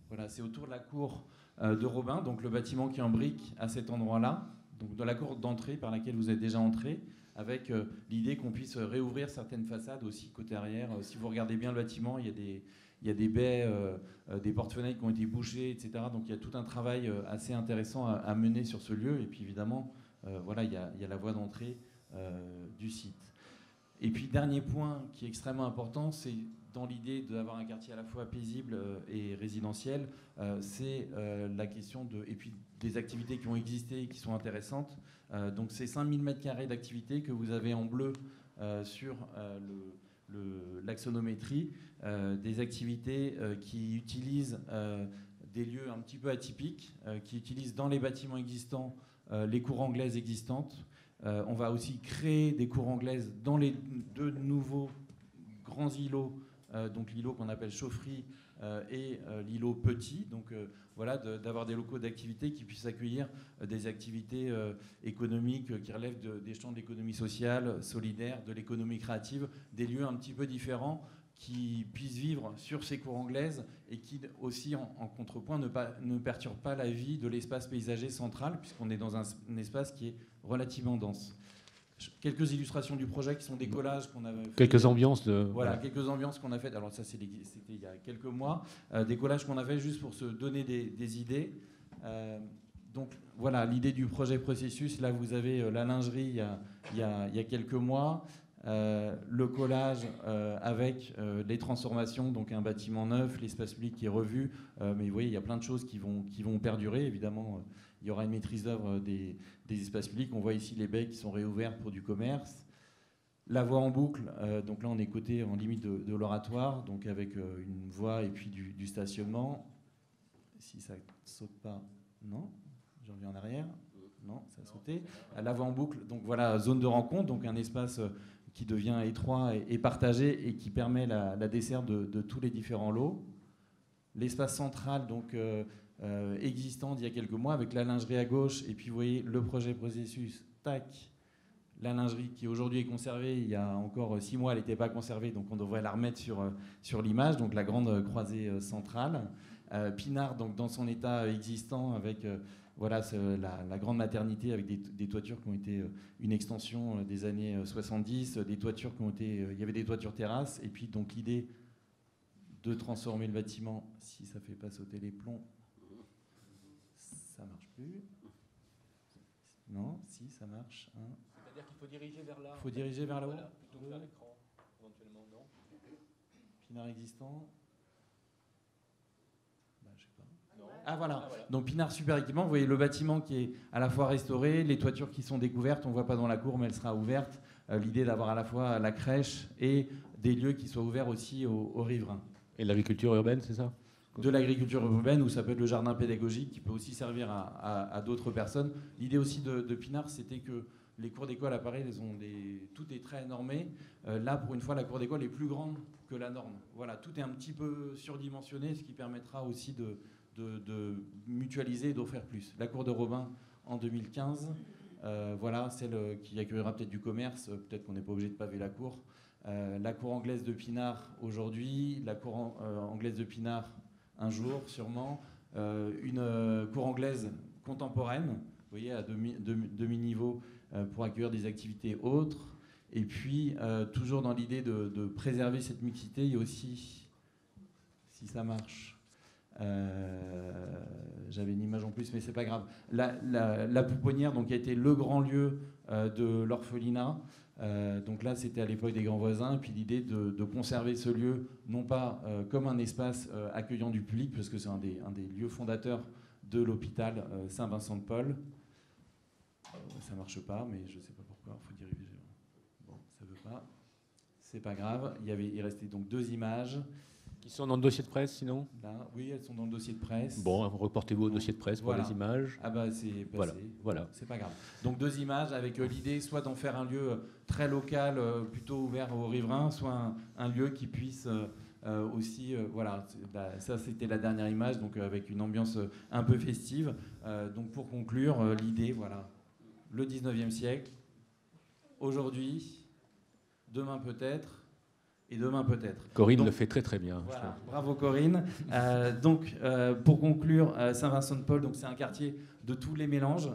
Voilà, c'est autour de la cour de Robin, donc le bâtiment qui est en brique à cet endroit-là, donc de la cour d'entrée par laquelle vous êtes déjà entré, avec l'idée qu'on puisse réouvrir certaines façades aussi côté arrière. Si vous regardez bien le bâtiment, il y a des baies, des portes-fenêtres qui ont été bouchées, etc. Donc il y a tout un travail assez intéressant à mener sur ce lieu. Et puis évidemment, il y a la voie d'entrée du site. Et puis dernier point qui est extrêmement important, c'est dans l'idée d'avoir un quartier à la fois paisible et résidentiel, c'est la question et puis des activités qui ont existé et qui sont intéressantes. Donc c'est 5000 m² d'activités que vous avez en bleu sur l'axonométrie, des activités qui utilisent des lieux un petit peu atypiques, qui utilisent dans les bâtiments existants les cours anglaises existantes. On va aussi créer des cours anglaises dans les 2 nouveaux grands îlots, donc l'îlot qu'on appelle Chaufferie et l'îlot Petit. Donc d'avoir des locaux d'activité qui puissent accueillir des activités économiques qui relèvent des champs de l'économie sociale, solidaire, de l'économie créative, des lieux un petit peu différents qui puissent vivre sur ces cours anglaises et qui aussi, en contrepoint, ne perturbent pas la vie de l'espace paysager central, puisqu'on est dans un espace qui est relativement dense. Quelques illustrations du projet qui sont des collages qu'on avait fait. Quelques ambiances quelques ambiances qu'on a faites. Alors ça, c'était il y a quelques mois. Des collages qu'on a fait juste pour se donner des idées. Donc voilà, l'idée du projet processus. Là, vous avez la lingerie il y a quelques mois. le collage avec les transformations, donc un bâtiment neuf, l'espace public qui est revu. Mais vous voyez, il y a plein de choses qui vont perdurer. Évidemment, il y aura une maîtrise d'œuvre des espaces publics. On voit ici les baies qui sont réouvertes pour du commerce. La voie en boucle, donc là on est côté en limite de l'oratoire, donc avec une voie et puis du stationnement. Si ça saute pas, non, je reviens en arrière. Non, ça a sauté. La voie en boucle, donc voilà, zone de rencontre, donc un espace qui devient étroit et partagé et qui permet la desserte de tous les différents lots. L'espace central, donc existant d'il y a quelques mois, avec la lingerie à gauche, et puis vous voyez le projet processus, tac, la lingerie qui aujourd'hui est conservée. Il y a encore 6 mois, elle n'était pas conservée, donc on devrait la remettre sur l'image, donc la grande croisée centrale. Pinard, donc dans son état existant, avec voilà, la grande maternité avec des toitures qui ont été une extension des années 70, des toitures qui ont été, il y avait des toitures terrasses, et puis donc l'idée de transformer le bâtiment, si ça ne fait pas sauter les plombs, ça ne marche plus. Non, si, ça marche. Hein. C'est-à-dire qu'il faut diriger vers là. Il faut diriger vers là-haut. Voilà, plutôt que vers l'écran, éventuellement, non. Pinard existant. Je sais pas. Non. Ah voilà. Donc Pinard super équipement. Vous voyez le bâtiment qui est à la fois restauré, les toitures qui sont découvertes. On ne voit pas dans la cour, mais elle sera ouverte. L'idée d'avoir à la fois la crèche et des lieux qui soient ouverts aussi aux riverains. Et l'agriculture urbaine, c'est ça? De l'agriculture urbaine, ou ça peut être le jardin pédagogique qui peut aussi servir à d'autres personnes. L'idée aussi de Pinard, c'était que les cours d'école à Paris, tout est très normé. Là, pour une fois, la cour d'école est plus grande que la norme. Voilà, tout est un petit peu surdimensionné, ce qui permettra aussi de mutualiser et d'offrir plus. La cour de Robin en 2015, voilà, celle qui accueillera peut-être du commerce, peut-être qu'on n'est pas obligé de paver la cour. La cour anglaise de Pinard aujourd'hui, la cour anglaise de Pinard un jour sûrement, une cour anglaise contemporaine, vous voyez, à demi-niveau pour accueillir des activités autres. Et puis, toujours dans l'idée de préserver cette mixité, il y a aussi, si ça marche, j'avais une image en plus, mais c'est pas grave, la pouponnière, donc, qui a été le grand lieu de l'orphelinat. Donc là, c'était à l'époque des grands voisins, et puis l'idée de conserver ce lieu, non pas comme un espace accueillant du public, parce que c'est un des lieux fondateurs de l'hôpital Saint-Vincent-de-Paul. Ça marche pas, mais je sais pas pourquoi, il faut diriger. Bon, ça veut pas, c'est pas grave. Il restait donc 2 images. Qui sont dans le dossier de presse, sinon? Là, oui, elles sont dans le dossier de presse. Bon, reportez-vous au dossier de presse pour les images. Ah bah c'est passé. Voilà. C'est pas grave. Donc 2 images avec l'idée soit d'en faire un lieu très local, plutôt ouvert aux riverains, soit un lieu qui puisse aussi, voilà, ça c'était la dernière image, donc avec une ambiance un peu festive. Donc pour conclure, l'idée, voilà, le 19e siècle, aujourd'hui, demain peut-être, et demain peut-être. Corinne le fait très très bien. Voilà, bravo Corinne. Pour conclure, Saint-Vincent-de-Paul, donc c'est un quartier de tous les mélanges,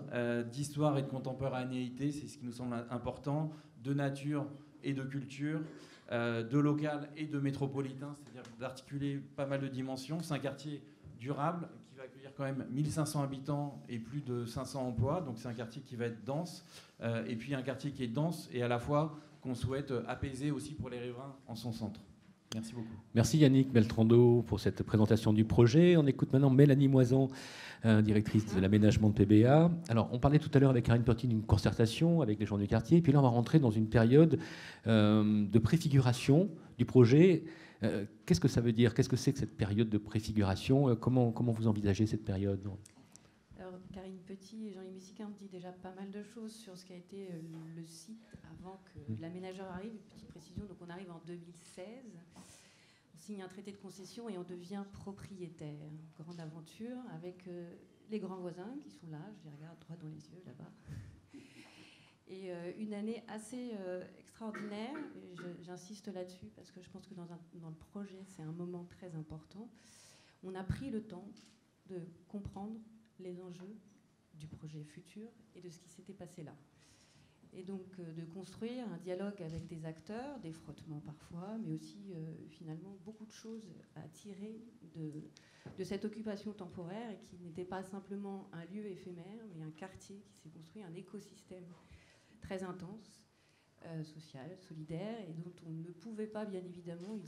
d'histoire et de contemporanéité, c'est ce qui nous semble important, de nature et de culture, de local et de métropolitain, c'est-à-dire d'articuler pas mal de dimensions. C'est un quartier durable qui va accueillir quand même 1500 habitants et plus de 500 emplois, donc c'est un quartier qui va être dense, et puis un quartier qui est dense et à la fois qu'on souhaite apaiser aussi pour les riverains en son centre. Merci beaucoup. Merci Yannick Beltrando pour cette présentation du projet. On écoute maintenant Mélanie Moisan, directrice de l'aménagement de PBA. Alors, on parlait tout à l'heure avec Karine Petit d'une concertation avec les gens du quartier, et puis là, on va rentrer dans une période de préfiguration du projet. Qu'est-ce que ça veut dire? Qu'est-ce que c'est que cette période de préfiguration? Comment vous envisagez cette période? Alors, Karine Petit et Jean-Yves Messicain ont dit déjà pas mal de choses sur ce qu'a été le site avant que l'aménageur arrive. Une petite précision, donc on arrive en 2016, on signe un traité de concession et on devient propriétaire. Grande aventure avec les grands voisins qui sont là, je les regarde droit dans les yeux là-bas. Et une année assez extraordinaire, et j'insiste là-dessus parce que je pense que dans le projet, c'est un moment très important. On a pris le temps de comprendre les enjeux du projet futur et de ce qui s'était passé là. Et donc de construire un dialogue avec des acteurs, des frottements parfois, mais aussi finalement beaucoup de choses à tirer de cette occupation temporaire et qui n'était pas simplement un lieu éphémère, mais un quartier qui s'est construit, un écosystème très intense, sociale, solidaire, et dont on ne pouvait pas, bien évidemment,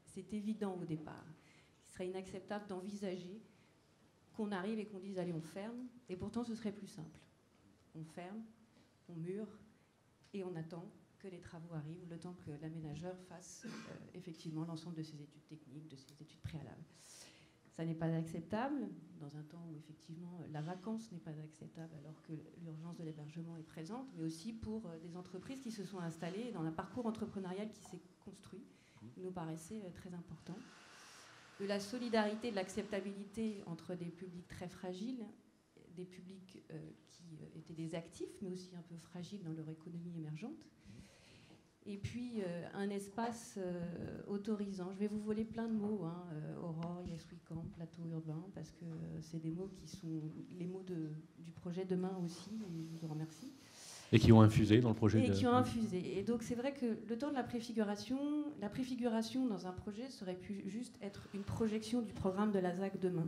c'est évident au départ, qu'il serait inacceptable d'envisager qu'on arrive et qu'on dise allez, on ferme, et pourtant ce serait plus simple. On ferme, on mure, et on attend que les travaux arrivent, le temps que l'aménageur fasse effectivement l'ensemble de ses études techniques, de ses études préalables. Ça n'est pas acceptable dans un temps où effectivement la vacance n'est pas acceptable alors que l'urgence de l'hébergement est présente, mais aussi pour des entreprises qui se sont installées dans un parcours entrepreneurial qui s'est construit. Il nous paraissait très important. De la solidarité, de l'acceptabilité entre des publics très fragiles, des publics qui étaient des actifs, mais aussi un peu fragiles dans leur économie émergente. Et puis un espace autorisant. Je vais vous voler plein de mots, hein, Aurore, Yes We Camp, plateau urbain, parce que c'est des mots qui sont les mots du projet Demain aussi, et je vous en remercie. Et qui ont infusé dans le projet. Et qui ont infusé. Et donc c'est vrai que le temps de la préfiguration dans un projet serait pu juste être une projection du programme de la ZAC Demain.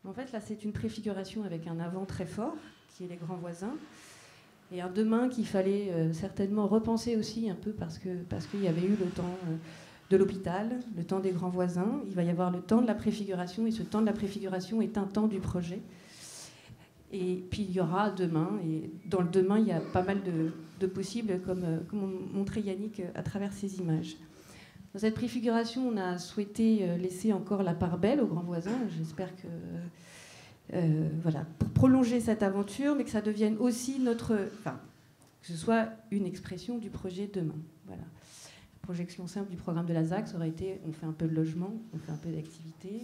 En fait, là, c'est une préfiguration avec un avant très fort, qui est les grands voisins, et un demain qu'il fallait certainement repenser aussi un peu parce qu'il y avait eu le temps de l'hôpital, le temps des grands voisins. Il va y avoir le temps de la préfiguration, et ce temps de la préfiguration est un temps du projet. Et puis il y aura demain, et dans le demain, il y a pas mal de possibles, comme montrait Yannick à travers ces images. Dans cette préfiguration, on a souhaité laisser encore la part belle aux grands voisins. J'espère que... voilà, pour prolonger cette aventure, mais que ça devienne aussi que ce soit une expression du projet Demain. Voilà. La projection simple du programme de la ZAC, ça aurait été, on fait un peu de logement, on fait un peu d'activité,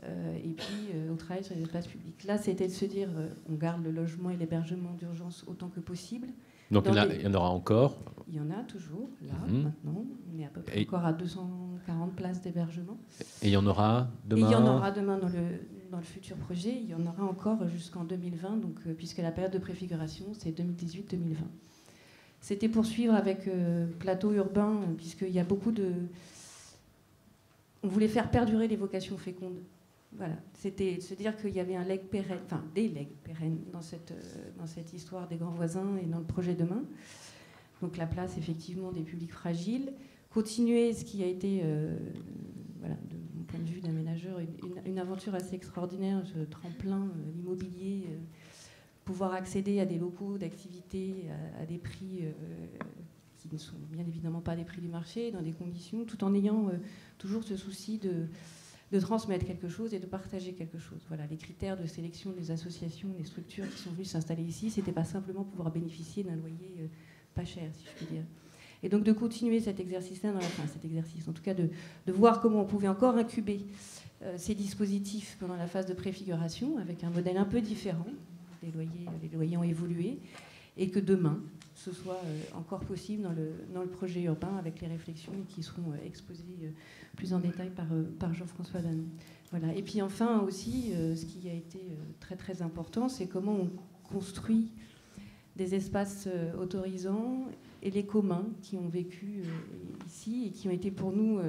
et puis on travaille sur les espaces publics. Là, c'était de se dire, on garde le logement et l'hébergement d'urgence autant que possible. Donc il y en aura encore. Il y en a toujours, là, maintenant. On est à peu près encore à 240 places d'hébergement. Et il y en aura demain. Et il y en aura demain dans le futur projet. Il y en aura encore jusqu'en 2020, donc, puisque la période de préfiguration, c'est 2018-2020. C'était pour suivre avec Plateau Urbain, puisqu'il y a beaucoup de... On voulait faire perdurer les vocations fécondes. Voilà. C'était de se dire qu'il y avait un legs pérenne, enfin des legs pérennes dans cette histoire des grands voisins et dans le projet Demain. Donc la place effectivement des publics fragiles. Continuer ce qui a été, voilà, de mon point de vue d'aménageur, une aventure assez extraordinaire, ce tremplin, l'immobilier, pouvoir accéder à des locaux d'activité à des prix qui ne sont bien évidemment pas des prix du marché, dans des conditions, tout en ayant toujours ce souci de transmettre quelque chose et de partager quelque chose. Voilà, les critères de sélection des associations, des structures qui sont venues s'installer ici, c'était pas simplement pouvoir bénéficier d'un loyer pas cher, si je puis dire. Et donc de continuer cet exercice-là, en tout cas de voir comment on pouvait encore incuber ces dispositifs pendant la phase de préfiguration, avec un modèle un peu différent, les loyers ont évolué, et que demain, ce soit encore possible dans le projet urbain, avec les réflexions qui seront exposées plus en détail par Jean-François Danon. Voilà. Et puis enfin aussi, ce qui a été très très important, c'est comment on construit des espaces autorisants et les communs qui ont vécu ici et qui ont été pour nous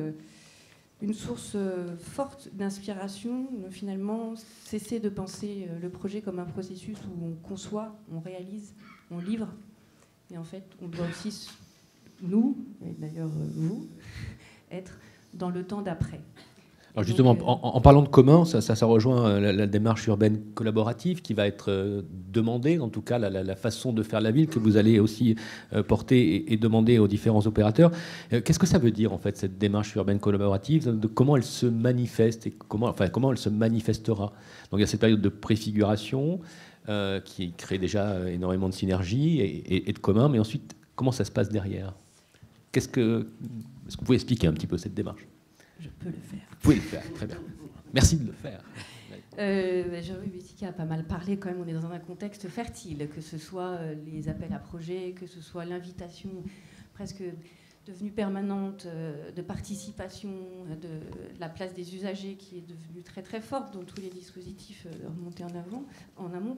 une source forte d'inspiration. Finalement, cesser de penser le projet comme un processus où on conçoit, on réalise, on livre. Et en fait, on doit aussi, nous, et d'ailleurs vous, être dans le temps d'après. Alors justement, en parlant de commun, ça rejoint la démarche urbaine collaborative qui va être demandée, en tout cas la façon de faire la ville que vous allez aussi porter et demander aux différents opérateurs. Qu'est-ce que ça veut dire en fait cette démarche urbaine collaborative, comment elle se manifeste et comment elle se manifestera? Donc il y a cette période de préfiguration qui crée déjà énormément de synergie et de commun, mais ensuite comment ça se passe derrière? Est-ce que vous pouvez expliquer un petit peu cette démarche? Je peux le faire. Vous pouvez le faire, très bien. Merci de le faire. Jean-Louis Bética a pas mal parlé quand même, on est dans un contexte fertile, que ce soit les appels à projets, que ce soit l'invitation presque devenue permanente de participation, de la place des usagers qui est devenue très très forte dans tous les dispositifs remontés en amont.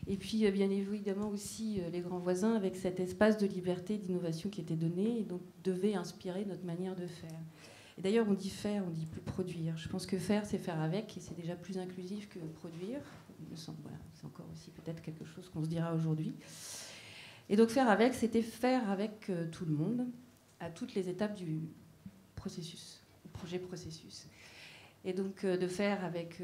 Et puis bien évidemment aussi les grands voisins avec cet espace de liberté, d'innovation qui était donné et donc devait inspirer notre manière de faire. Et d'ailleurs, on dit faire, on dit plus produire. Je pense que faire, c'est faire avec, et c'est déjà plus inclusif que produire. Il me semble, voilà, c'est encore aussi peut-être quelque chose qu'on se dira aujourd'hui. Et donc faire avec, c'était faire avec tout le monde, à toutes les étapes du processus, projet processus. Et donc de faire avec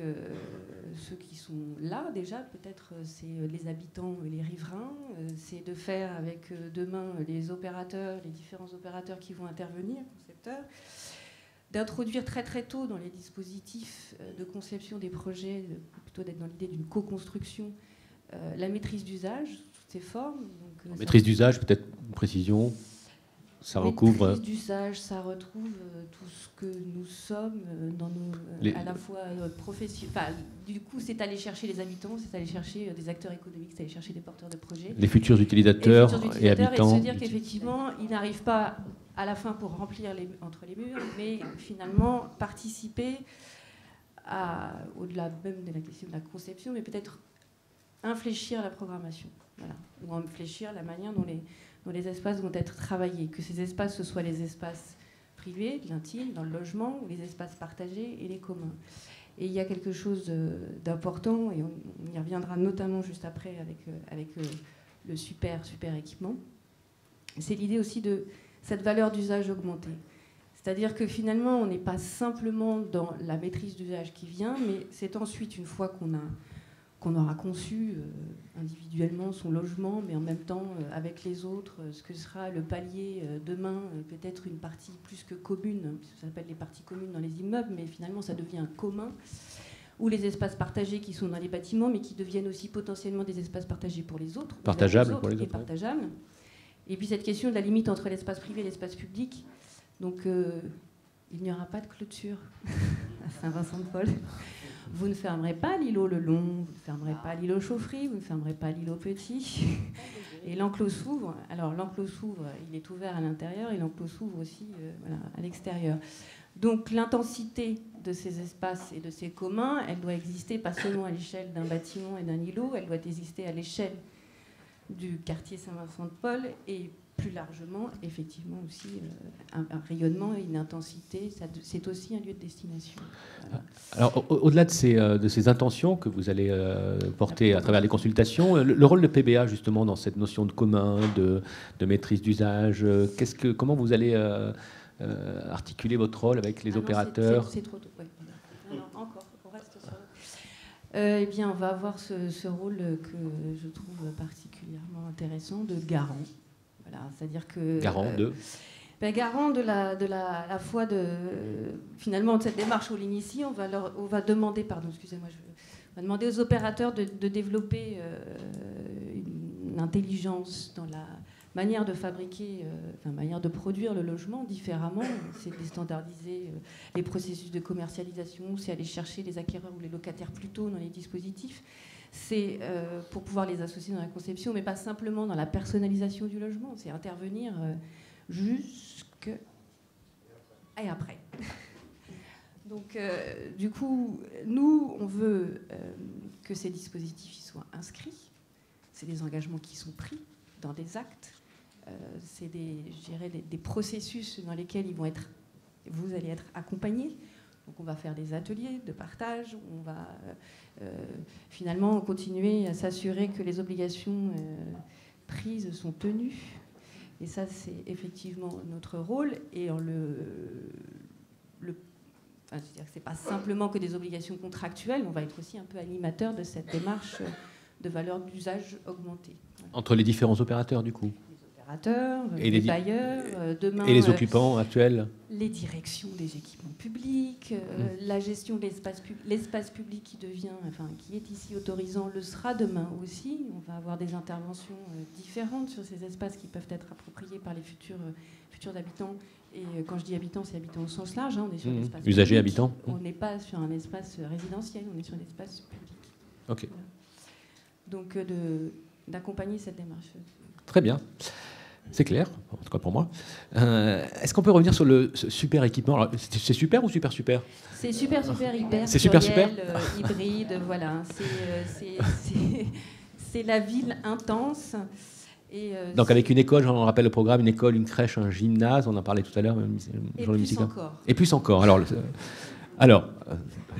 ceux qui sont là déjà, peut-être c'est les habitants et les riverains, c'est de faire avec demain les opérateurs, les différents opérateurs qui vont intervenir, concepteurs, d'introduire très très tôt dans les dispositifs de conception des projets, plutôt d'être dans l'idée d'une co-construction, la maîtrise d'usage, toutes ses formes. Donc, maîtrise d'usage, peut-être une précision. Ça recouvre. Maîtrise d'usage, ça retrouve tout ce que nous sommes dans nos, à la fois professionnels. Enfin, du coup, c'est aller chercher les habitants, c'est aller chercher des acteurs économiques, c'est aller chercher des porteurs de projets. Les futurs utilisateurs et habitants. Et se dire qu'effectivement, ils n'arrivent pas à la fin pour remplir entre les murs, mais finalement participer au-delà même de la question de la conception, mais peut-être infléchir la programmation, voilà, ou infléchir la manière dont les espaces vont être travaillés, que ces espaces, ce soient les espaces privés, l'intime, dans le logement, ou les espaces partagés et les communs. Et il y a quelque chose d'important, et on y reviendra notamment juste après avec le super équipement, c'est l'idée aussi de cette valeur d'usage augmentée. C'est-à-dire que finalement, on n'est pas simplement dans la maîtrise d'usage qui vient, mais c'est ensuite, une fois qu'on aura conçu individuellement son logement, mais en même temps avec les autres, ce que sera le palier demain, peut-être une partie plus que commune, ça s'appelle les parties communes dans les immeubles, mais finalement ça devient un commun, ou les espaces partagés qui sont dans les bâtiments, mais qui deviennent aussi potentiellement des espaces partagés pour les autres. Partageables pour les autres. Partageables. Et puis cette question de la limite entre l'espace privé et l'espace public. Donc il n'y aura pas de clôture à Saint-Vincent-de-Paul. Vous ne fermerez pas l'îlot le long, vous ne fermerez pas l'îlot Chauffry, vous ne fermerez pas l'îlot Petit. Et l'enclos s'ouvre. Alors l'enclos s'ouvre, il est ouvert à l'intérieur et l'enclos s'ouvre aussi voilà, à l'extérieur. Donc l'intensité de ces espaces et de ces communs, elle doit exister pas seulement à l'échelle d'un bâtiment et d'un îlot, elle doit exister à l'échelle du quartier Saint-Vincent-de-Paul et plus largement, effectivement, aussi un rayonnement et une intensité. C'est aussi un lieu de destination. Voilà. Alors, au-delà de ces intentions que vous allez porter à travers les consultations, le rôle de PBA, justement, dans cette notion de commun, de maîtrise d'usage, comment vous allez articuler votre rôle avec les opérateurs? C'est trop tôt. Ouais. Non, encore, on reste sur... eh bien, on va avoir ce rôle que je trouve particulièrement intéressant de garant. Voilà, c'est-à-dire que garant de garant de la fois de finalement de cette démarche où l'initie, on va demander, on va demander aux opérateurs de développer une intelligence dans la manière de fabriquer, manière de produire le logement différemment. C'est de standardiser les processus de commercialisation, c'est aller chercher les acquéreurs ou les locataires plus tôt dans les dispositifs. C'est pour pouvoir les associer dans la conception, mais pas simplement dans la personnalisation du logement. C'est intervenir jusque... et après. Donc, du coup, nous, on veut que ces dispositifs soient inscrits. C'est des engagements qui sont pris dans des actes. C'est des processus dans lesquels vous allez être accompagnés. Donc on va faire des ateliers de partage, on va finalement continuer à s'assurer que les obligations prises sont tenues. Et ça, c'est effectivement notre rôle. Et c'est-à-dire que ce n'est pas simplement que des obligations contractuelles, on va être aussi un peu animateur de cette démarche de valeur d'usage augmentée. Voilà. Entre les différents opérateurs, du coup. Et les bailleurs, demain, et les occupants actuels, les directions des équipements publics, la gestion de l'espace public qui est ici autorisant le sera demain aussi. On va avoir des interventions différentes sur ces espaces qui peuvent être appropriés par les futurs habitants. Et quand je dis habitants, c'est habitants au sens large. On est sur l'espace usagers public. Habitants. On n'est pas sur un espace résidentiel, on est sur un espace public. Ok. Voilà. Donc d'accompagner cette démarche. Très bien. C'est clair, en tout cas pour moi. Est-ce qu'on peut revenir sur le super équipement? Alors, c'est super ou super? C'est super, hyper. C'est super, hybride, voilà. C'est la ville intense. Et donc avec une école, j'en rappelle le programme, une école, une crèche, un gymnase, on en parlait tout à l'heure. Et plus encore. Alors,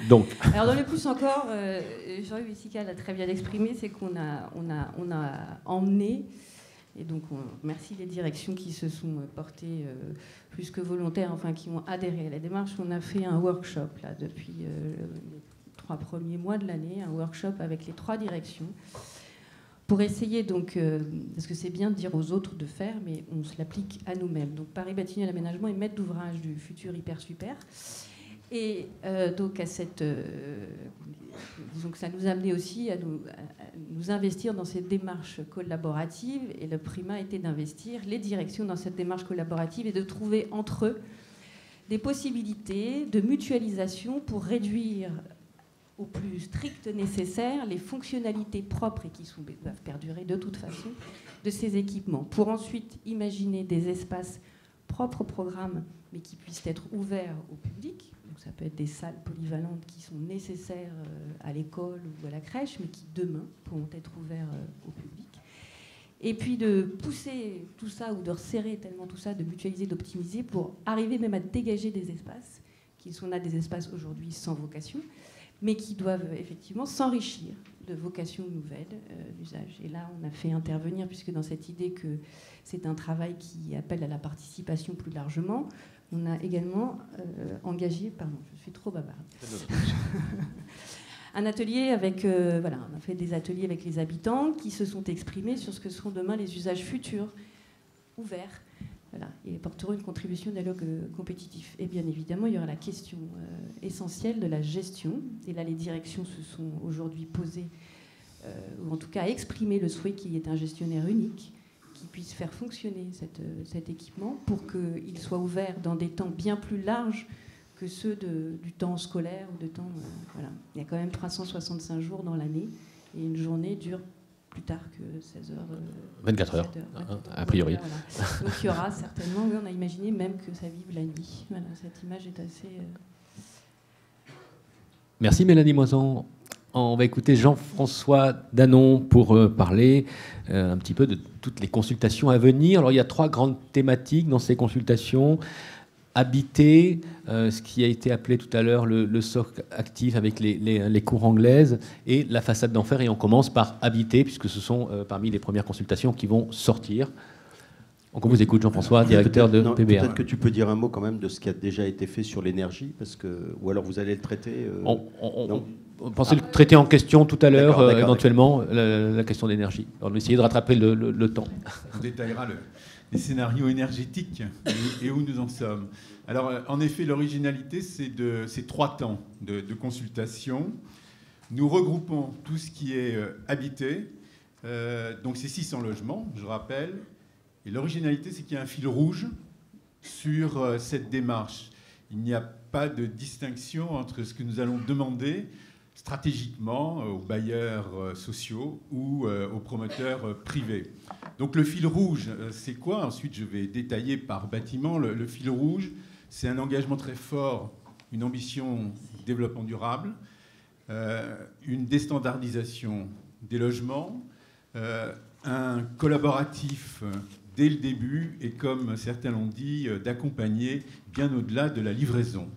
donc... Alors dans le plus encore, Jean-Yves Missica l'a très bien exprimé, c'est qu'on a emmené Et donc, on remercie les directions qui se sont portées plus que volontaires, enfin qui ont adhéré à la démarche. On a fait un workshop là, depuis les 3 premiers mois de l'année, un workshop avec les 3 directions, pour essayer, donc, parce que c'est bien de dire aux autres de faire, mais on se l'applique à nous-mêmes. Donc Paris Bâtiment et Aménagement est maître d'ouvrage du futur Hyper Super. Et donc, disons que ça nous a amené aussi à nous investir dans cette démarche collaborative. Et le primat était d'investir les directions dans cette démarche collaborative et de trouver entre eux des possibilités de mutualisation pour réduire au plus strict nécessaire les fonctionnalités propres et qui doivent perdurer de toute façon de ces équipements. Pour ensuite imaginer des espaces propres au programme, mais qui puissent être ouverts au public. Donc ça peut être des salles polyvalentes qui sont nécessaires à l'école ou à la crèche, mais qui demain pourront être ouverts au public. Et puis de pousser tout ça ou de resserrer tellement tout ça, de mutualiser, d'optimiser pour arriver même à dégager des espaces qui sont là des espaces aujourd'hui sans vocation, mais qui doivent effectivement s'enrichir de vocations nouvelles d'usage. Et là, on a fait intervenir, puisque dans cette idée que c'est un travail qui appelle à la participation plus largement, on a également engagé, pardon, je suis trop bavarde, un atelier avec, voilà, on a fait des ateliers avec les habitants qui se sont exprimés sur ce que seront demain les usages futurs, ouverts, voilà, et porteront une contribution au dialogue compétitif. Et bien évidemment, il y aura la question essentielle de la gestion. Et là, les directions se sont aujourd'hui posées, ou en tout cas exprimé le souhait qu'il y ait un gestionnaire unique qui puisse faire fonctionner cet équipement pour qu'il soit ouvert dans des temps bien plus larges que ceux du temps scolaire ou de temps... voilà. Il y a quand même 365 jours dans l'année et une journée dure plus tard que 16 heures. 24 heures, a priori. Voilà. Donc il y aura certainement, oui, on a imaginé même que ça vive la nuit. Voilà, cette image est assez... Merci Mélanie Moisan. On va écouter Jean-François Danon pour parler un petit peu de toutes les consultations à venir. Alors il y a 3 grandes thématiques dans ces consultations. Habiter, ce qui a été appelé tout à l'heure le socle actif avec les cours anglaises, et la façade d'enfer. Et on commence par habiter, puisque ce sont parmi les premières consultations qui vont sortir. Donc on vous écoute, Jean-François, directeur de PBA. Peut-être que tu peux dire un mot quand même de ce qui a déjà été fait sur l'énergie, ou alors vous allez le traiter. On pensait le traiter en question tout à l'heure, éventuellement, la question d'énergie. On va essayer de rattraper le temps. On détaillera les scénarios énergétiques et où nous en sommes. Alors, en effet, l'originalité, c'est ces 3 temps de consultation. Nous regroupons tout ce qui est habité. Donc, c'est 600 logements, je rappelle. Et l'originalité, c'est qu'il y a un fil rouge sur cette démarche. Il n'y a pas de distinction entre ce que nous allons demander stratégiquement aux bailleurs sociaux ou aux promoteurs privés. Donc le fil rouge, c'est quoi? Ensuite, je vais détailler par bâtiment. Le fil rouge, c'est un engagement très fort, une ambition développement durable, une déstandardisation des logements, un collaboratif dès le début et, comme certains l'ont dit, d'accompagner bien au-delà de la livraison.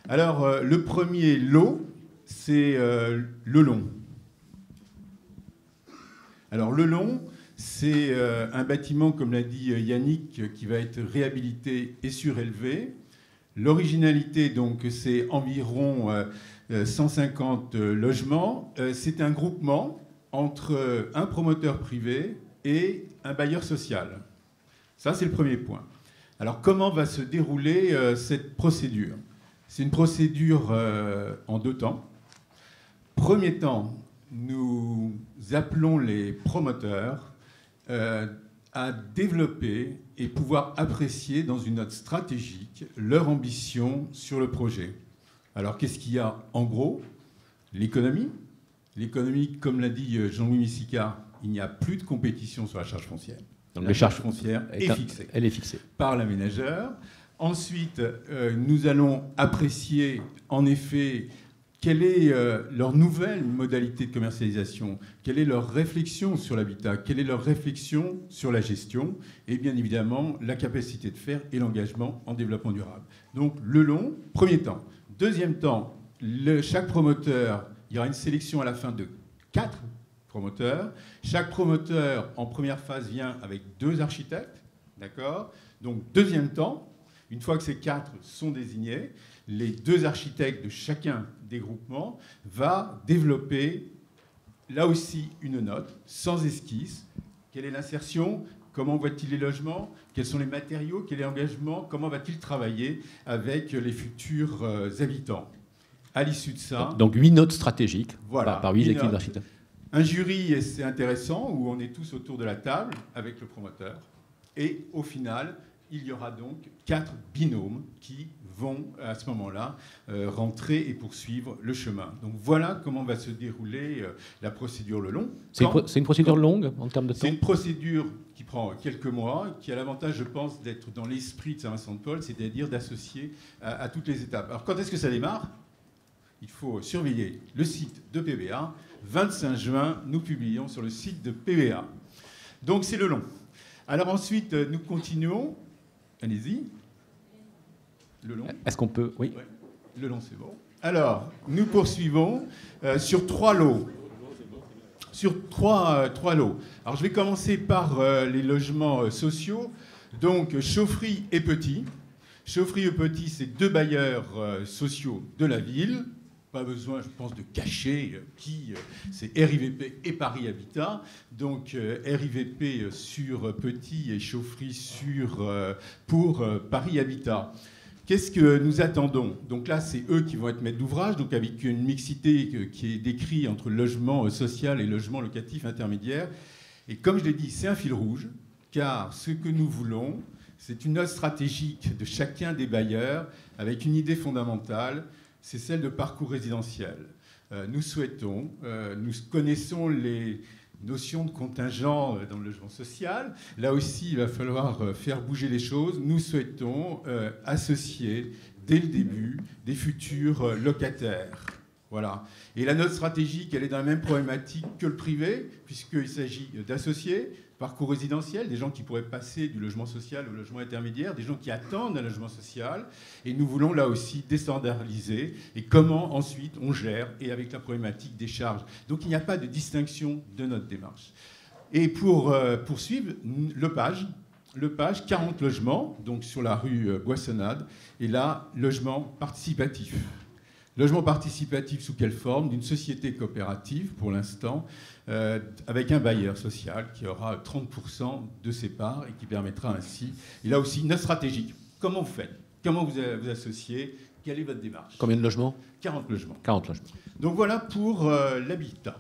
Alors, le premier lot, c'est le long. Alors, le long, c'est un bâtiment, comme l'a dit Yannick, qui va être réhabilité et surélevé. L'originalité, donc, c'est environ 150 logements. C'est un groupement entre un promoteur privé et un bailleur social. Ça, c'est le premier point. Alors, comment va se dérouler cette procédure? C'est une procédure en 2 temps. Premier temps, nous appelons les promoteurs à développer et pouvoir apprécier dans une note stratégique leur ambition sur le projet. Alors, qu'est-ce qu'il y a en gros? L'économie. L'économie, comme l'a dit Jean-Louis Missika, il n'y a plus de compétition sur la charge foncière. Donc la charge foncière est fixée. Elle est fixée par l'aménageur. Ensuite, nous allons apprécier en effet quelle est leur nouvelle modalité de commercialisation, quelle est leur réflexion sur l'habitat, quelle est leur réflexion sur la gestion, et bien évidemment la capacité de faire et l'engagement en développement durable. Donc le long, premier temps. Deuxième temps, chaque promoteur, il y aura une sélection à la fin de 4 promoteurs. Chaque promoteur, en première phase, vient avec 2 architectes. D'accord ? Donc, deuxième temps, une fois que ces 4 sont désignés, les 2 architectes de chacun des groupements va développer, là aussi, une note, sans esquisse. Quelle est l'insertion ? Comment voit-il les logements ? Quels sont les matériaux ? Quel est l'engagement ? Comment va-t-il travailler avec les futurs habitants ? À l'issue de ça... Donc 8 notes stratégiques, voilà, par 8 équipes d'architectes. Un jury, et c'est intéressant, où on est tous autour de la table avec le promoteur. Et au final, il y aura donc 4 binômes qui vont, à ce moment-là, rentrer et poursuivre le chemin. Donc voilà comment va se dérouler la procédure le long. C'est une procédure longue en termes de temps ? C'est une procédure qui prend quelques mois, qui a l'avantage, je pense, d'être dans l'esprit de Saint-Vincent-de-Paul, c'est-à-dire d'associer à toutes les étapes. Alors quand est-ce que ça démarre ? Il faut surveiller le site de PBA. 25 juin, nous publions sur le site de PBA. Donc c'est le long. Alors ensuite, nous continuons. Allez-y. Le long. Est-ce qu'on peut... Oui. Ouais. Le long, c'est bon. Alors, nous poursuivons sur 3 lots. Sur trois lots. Alors, je vais commencer par les logements sociaux. Donc, Chauffry et Petit. Chauffry et Petit, c'est 2 bailleurs sociaux de la ville. Pas besoin, je pense, de cacher qui, c'est RIVP et Paris Habitat. Donc RIVP sur Petit et Chauffry pour Paris Habitat. Qu'est-ce que nous attendons ? Donc là, c'est eux qui vont être maîtres d'ouvrage, donc avec une mixité qui est décrite entre logement social et logement locatif intermédiaire. Et comme je l'ai dit, c'est un fil rouge, car ce que nous voulons, c'est une note stratégique de chacun des bailleurs avec une idée fondamentale, c'est celle de parcours résidentiel. Nous souhaitons, nous connaissons les notions de contingent dans le logement social. Là aussi, il va falloir faire bouger les choses. Nous souhaitons associer, dès le début, des futurs locataires. Voilà. Et la note stratégique, elle est dans la même problématique que le privé, puisqu'il s'agit d'associer, parcours résidentiel, des gens qui pourraient passer du logement social au logement intermédiaire, des gens qui attendent un logement social. Et nous voulons là aussi déstandardiser et comment ensuite on gère, et avec la problématique des charges. Donc il n'y a pas de distinction de notre démarche. Et pour poursuivre, le page, 40 logements, donc sur la rue Boissonnade, et là, logement participatif. Logement participatif sous quelle forme ? D'une société coopérative, pour l'instant, avec un bailleur social qui aura 30% de ses parts et qui permettra ainsi... Et là aussi, notre stratégique. Comment vous faites ? Comment vous associez ? Quelle est votre démarche ? Combien de logements ? 40 logements. 40 logements. Donc voilà pour l'habitat.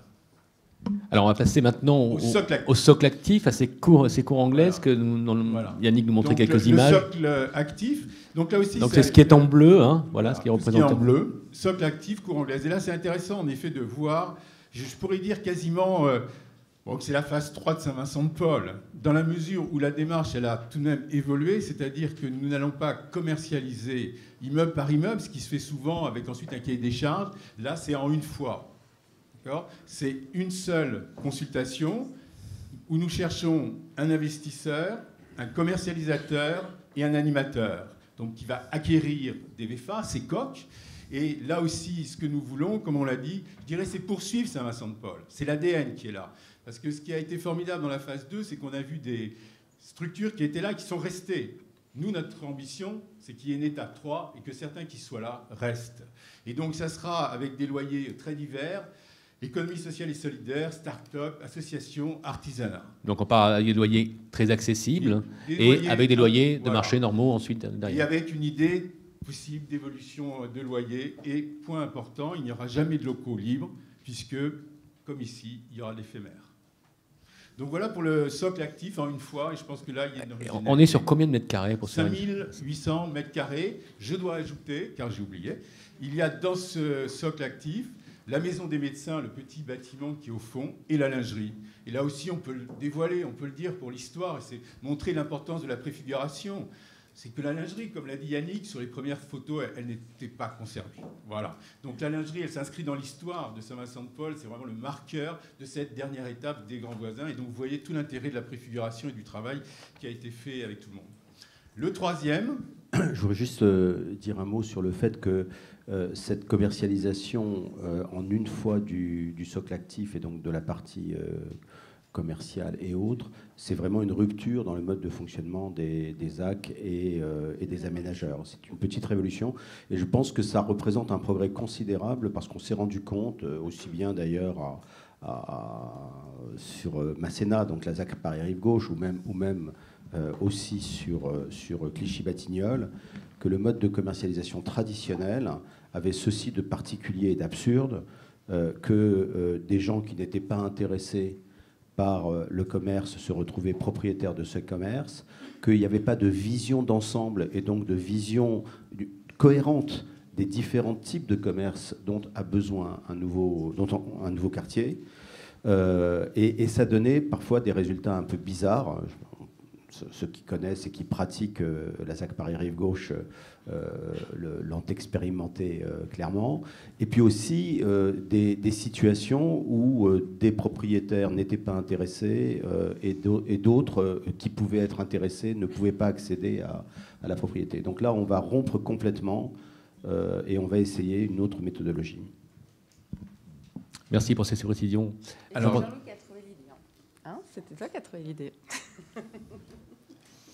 Alors on va passer maintenant au socle actif, à ces cours anglaises voilà. que Yannick nous montrait donc, quelques images. Le socle actif. Donc là aussi, c'est ce qui est en bleu, hein, voilà, ce qui représente. représente. Ce qui est en bleu, socle actif, cours anglaise. Et là, c'est intéressant en effet de voir, je pourrais dire quasiment que c'est la phase 3 de Saint-Vincent-de-Paul, dans la mesure où la démarche, elle a tout de même évolué, c'est-à-dire que nous n'allons pas commercialiser immeuble par immeuble, ce qui se fait souvent avec ensuite un cahier des charges. Là, c'est en une fois. C'est une seule consultation où nous cherchons un investisseur, un commercialisateur et un animateur. Donc, qui va acquérir des VFA, ces coques. Et là aussi, ce que nous voulons, comme on l'a dit, je dirais, c'est poursuivre Saint-Vincent-de-Paul. C'est l'ADN qui est là. Parce que ce qui a été formidable dans la phase 2, c'est qu'on a vu des structures qui étaient là, qui sont restées. Nous, notre ambition, c'est qu'il y ait une étape 3 et que certains qui soient là restent. Et donc, ça sera avec des loyers très divers. Économie sociale et solidaire, start-up, association, artisanat. Donc on parle avec des loyers très accessibles et avec des loyers de marché normaux ensuite derrière. Et avec une idée possible d'évolution de loyer. Et point important, il n'y aura jamais de locaux libres puisque, comme ici, il y aura l'éphémère. Donc voilà pour le socle actif en une fois. Et je pense que là, il y a une originalité. On est sur combien de mètres carrés pour ça ? 5800 mètres carrés. Je dois ajouter, car j'ai oublié, il y a dans ce socle actif la maison des médecins, le petit bâtiment qui est au fond, et la lingerie. Et là aussi, on peut le dévoiler, on peut le dire pour l'histoire, et c'est montrer l'importance de la préfiguration. C'est que la lingerie, comme l'a dit Yannick, sur les premières photos, elle n'était pas conservée. Voilà. Donc la lingerie, elle s'inscrit dans l'histoire de Saint-Vincent-de-Paul, c'est vraiment le marqueur de cette dernière étape des grands voisins. Et donc vous voyez tout l'intérêt de la préfiguration et du travail qui a été fait avec tout le monde. Le troisième, Je voudrais juste dire un mot sur le fait que cette commercialisation en une fois du socle actif et donc de la partie commerciale et autres, c'est vraiment une rupture dans le mode de fonctionnement des AC et des aménageurs. C'est une petite révolution et je pense que ça représente un progrès considérable parce qu'on s'est rendu compte, aussi bien d'ailleurs sur Masséna, donc la ZAC Paris-Rive-Gauche, ou même aussi sur Clichy-Batignolles, que le mode de commercialisation traditionnel avait ceci de particulier et d'absurde, que des gens qui n'étaient pas intéressés par le commerce se retrouvaient propriétaires de ce commerce, qu'il n'y avait pas de vision d'ensemble et donc de vision cohérente des différents types de commerce dont a besoin un nouveau quartier. Et ça donnait parfois des résultats un peu bizarres. Ceux qui connaissent et qui pratiquent la ZAC Paris-Rive-Gauche l'ont expérimenté clairement. Et puis aussi des situations où des propriétaires n'étaient pas intéressés et d'autres qui pouvaient être intéressés ne pouvaient pas accéder à la propriété. Donc là, on va rompre complètement et on va essayer une autre méthodologie. Merci pour ces précisions. Alors, Jean-Louis qui a trouvé l'idée. Hein, c'était toi qui as trouvé l'idée.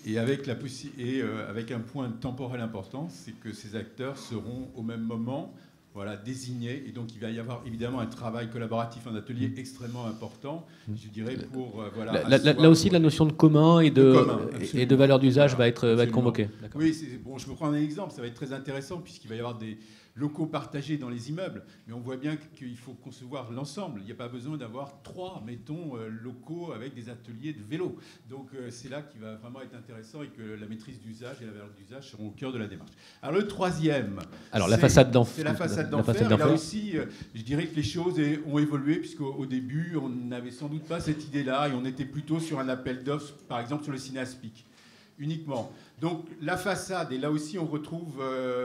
Et avec un point temporel important, c'est que ces acteurs seront au même moment désignés. Et donc, il va y avoir évidemment un travail collaboratif en atelier extrêmement important, je dirais, pour... là aussi, la notion de commun et de valeur d'usage va être convoquée. Oui, je peux prendre un exemple. Ça va être très intéressant puisqu'il va y avoir des locaux partagés dans les immeubles. Mais on voit bien qu'il faut concevoir l'ensemble. Il n'y a pas besoin d'avoir 3, mettons, locaux avec des ateliers de vélo. Donc, c'est là qu'il va vraiment être intéressant et que la maîtrise d'usage et la valeur d'usage seront au cœur de la démarche. Alors, le troisième... Alors, la façade d'enfer. C'est la façade d'enfer. Là aussi, je dirais que les choses ont évolué puisqu'au début, on n'avait sans doute pas cette idée-là et on était plutôt sur un appel d'offres, par exemple, sur le Cinéaspic. Uniquement. Donc la façade, et là aussi on retrouve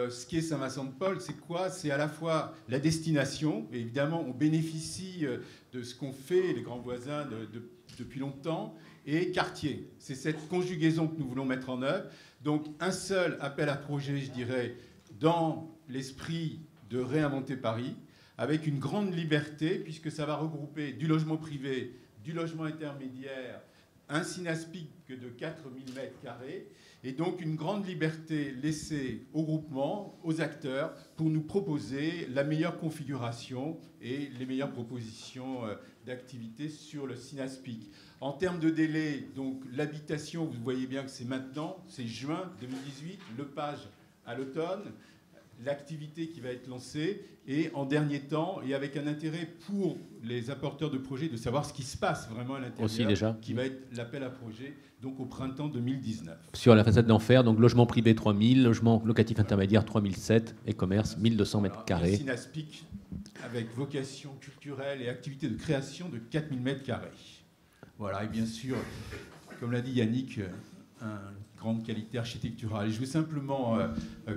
ce qu'est Saint-Vincent-de-Paul, c'est quoi? C'est à la fois la destination, et évidemment on bénéficie de ce qu'ont fait les grands voisins depuis longtemps, et quartier. C'est cette conjugaison que nous voulons mettre en œuvre. Donc un seul appel à projet, je dirais, dans l'esprit de réinventer Paris, avec une grande liberté, puisque ça va regrouper du logement privé, du logement intermédiaire, un Cinéaspic de 4000 m², et donc une grande liberté laissée au groupement, aux acteurs, pour nous proposer la meilleure configuration et les meilleures propositions d'activités sur le Cinéaspic. En termes de délai, donc l'habitation, vous voyez bien que c'est maintenant, c'est juin 2018, le Page à l'automne, l'activité qui va être lancée, et en dernier temps, et avec un intérêt pour les apporteurs de projets de savoir ce qui se passe vraiment à l'intérieur, aussi déjà, qui va être l'appel à projet, donc au printemps 2019. Sur la façade d'enfer, donc logement privé 3000, logement locatif intermédiaire 3007 et commerce 1200 m². Cinéaspic avec vocation culturelle et activité de création de 4000 m². Voilà, et bien sûr, comme l'a dit Yannick, une grande qualité architecturale. Et je veux simplement,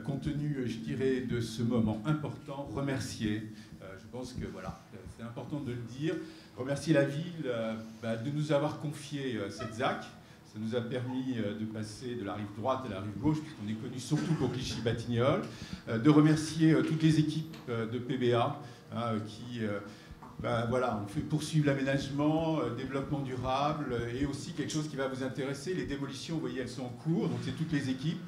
compte tenu, je dirais, de ce moment important, remercier, je pense que voilà, c'est important de le dire, remercier la ville de nous avoir confié cette ZAC. Ça nous a permis de passer de la rive droite à la rive gauche, puisqu'on est connu surtout pour Clichy-Batignolles, de remercier toutes les équipes de PBA qui... voilà, on fait poursuivre l'aménagement, développement durable, et aussi quelque chose qui va vous intéresser, les démolitions, vous voyez, elles sont en cours, donc c'est toutes les équipes.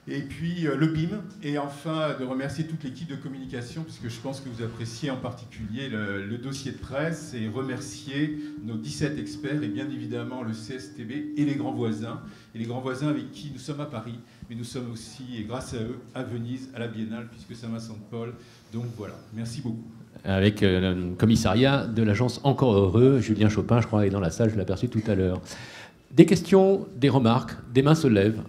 Et puis le BIM, et enfin de remercier toute l'équipe de communication, puisque je pense que vous appréciez en particulier le dossier de presse, et remercier nos 17 experts, et bien évidemment le CSTB et les grands voisins avec qui nous sommes à Paris, mais nous sommes aussi, et grâce à eux, à Venise, à la Biennale, puisque Saint-Vincent-de-Paul. Donc voilà, merci beaucoup. Avec le commissariat de l'agence Encore Heureux, Julien Chopin, je crois, est dans la salle, je l'ai aperçu tout à l'heure. Des questions, des remarques, des mains se lèvent.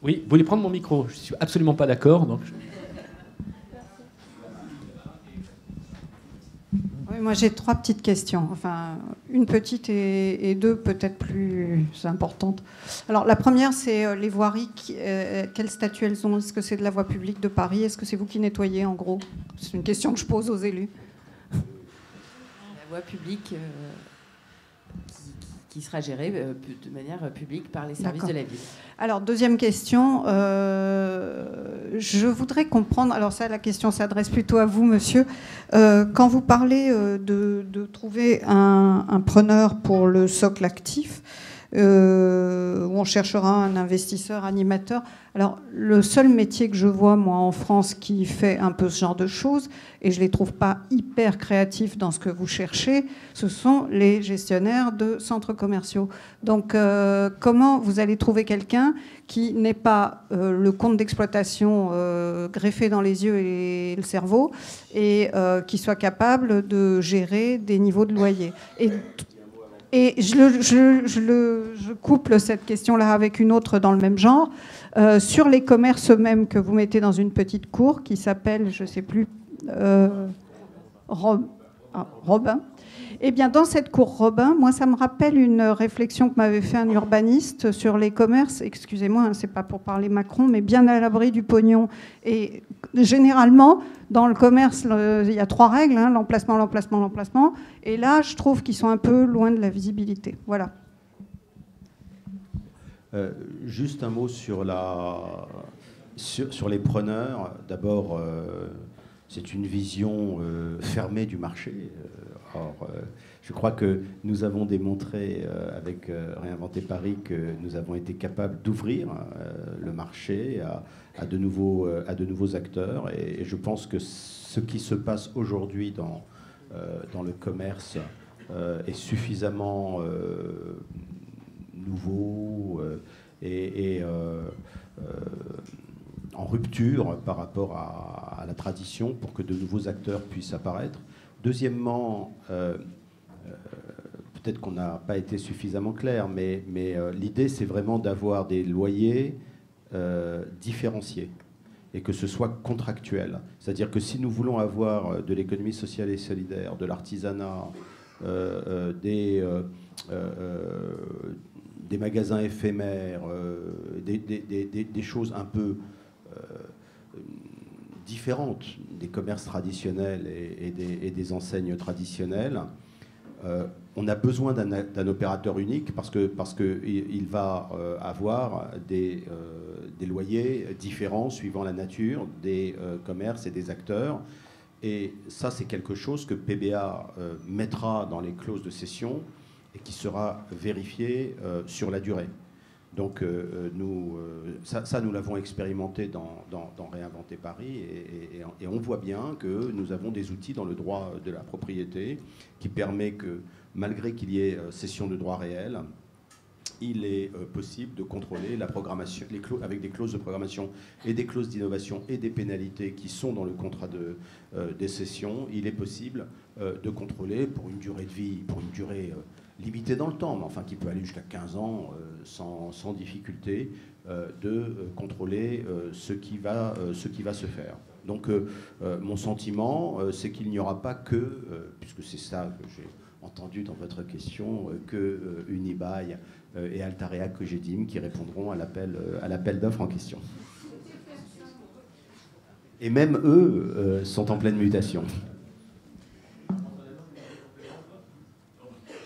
Oui, vous voulez prendre mon micro? Je ne suis absolument pas d'accord. Donc... Oui, moi j'ai 3 petites questions. Enfin, une petite et 2 peut-être plus importantes. Alors la première, c'est les voiries. Quel statut elles ont? Est-ce que c'est de la voie publique de Paris? Est-ce que c'est vous qui nettoyez en gros? C'est une question que je pose aux élus. La voie publique qui sera géré de manière publique par les services de la ville. Alors, deuxième question. Je voudrais comprendre, alors ça, la question s'adresse plutôt à vous, monsieur. Quand vous parlez de trouver un preneur pour le socle actif, où on cherchera un investisseur, animateur. Alors, le seul métier que je vois, moi, en France, qui fait un peu ce genre de choses, et je ne les trouve pas hyper créatifs dans ce que vous cherchez, ce sont les gestionnaires de centres commerciaux. Donc, comment vous allez trouver quelqu'un qui n'ait pas le compte d'exploitation greffé dans les yeux et le cerveau, et qui soit capable de gérer des niveaux de loyer. Et je couple cette question-là avec une autre dans le même genre. Sur les commerces eux-mêmes que vous mettez dans une petite cour qui s'appelle, je ne sais plus, Robin. Eh bien, dans cette cour Robin, moi, ça me rappelle une réflexion que m'avait fait un urbaniste sur les commerces. Excusez-moi, hein, c'est pas pour parler Macron, mais bien à l'abri du pognon. Et généralement, dans le commerce, il y a 3 règles, hein, l'emplacement, l'emplacement, l'emplacement. Et là, je trouve qu'ils sont un peu loin de la visibilité. Voilà. Juste un mot sur les preneurs. D'abord, c'est une vision fermée du marché. Or, je crois que nous avons démontré avec Réinventer Paris que nous avons été capables d'ouvrir le marché à de nouveaux acteurs. Et je pense que ce qui se passe aujourd'hui dans le commerce est suffisamment nouveau et en rupture par rapport à la tradition pour que de nouveaux acteurs puissent apparaître. Deuxièmement, peut-être qu'on n'a pas été suffisamment clair, mais l'idée, c'est vraiment d'avoir des loyers différenciés et que ce soit contractuel. C'est-à-dire que si nous voulons avoir de l'économie sociale et solidaire, de l'artisanat, des magasins éphémères, des choses un peu différentes des commerces traditionnels et des enseignes traditionnelles, on a besoin d'un opérateur unique parce qu'il va avoir des loyers différents suivant la nature des commerces et des acteurs. Et ça, c'est quelque chose que PBA mettra dans les clauses de cession et qui sera vérifié sur la durée. Donc nous l'avons expérimenté dans Réinventer Paris et on voit bien que nous avons des outils dans le droit de la propriété qui permet que, malgré qu'il y ait cession de droit réel, il est possible de contrôler la programmation, avec des clauses de programmation et des clauses d'innovation et des pénalités qui sont dans le contrat des cessions. Il est possible de contrôler pour une durée de vie, pour une durée limité dans le temps, mais enfin qui peut aller jusqu'à 15 ans sans difficulté, de contrôler ce qui va se faire. Donc mon sentiment, c'est qu'il n'y aura pas que, puisque c'est ça que j'ai entendu dans votre question, que Unibail et Altarea Cogedim qui répondront à l'appel d'offres en question. Et même eux sont en pleine mutation.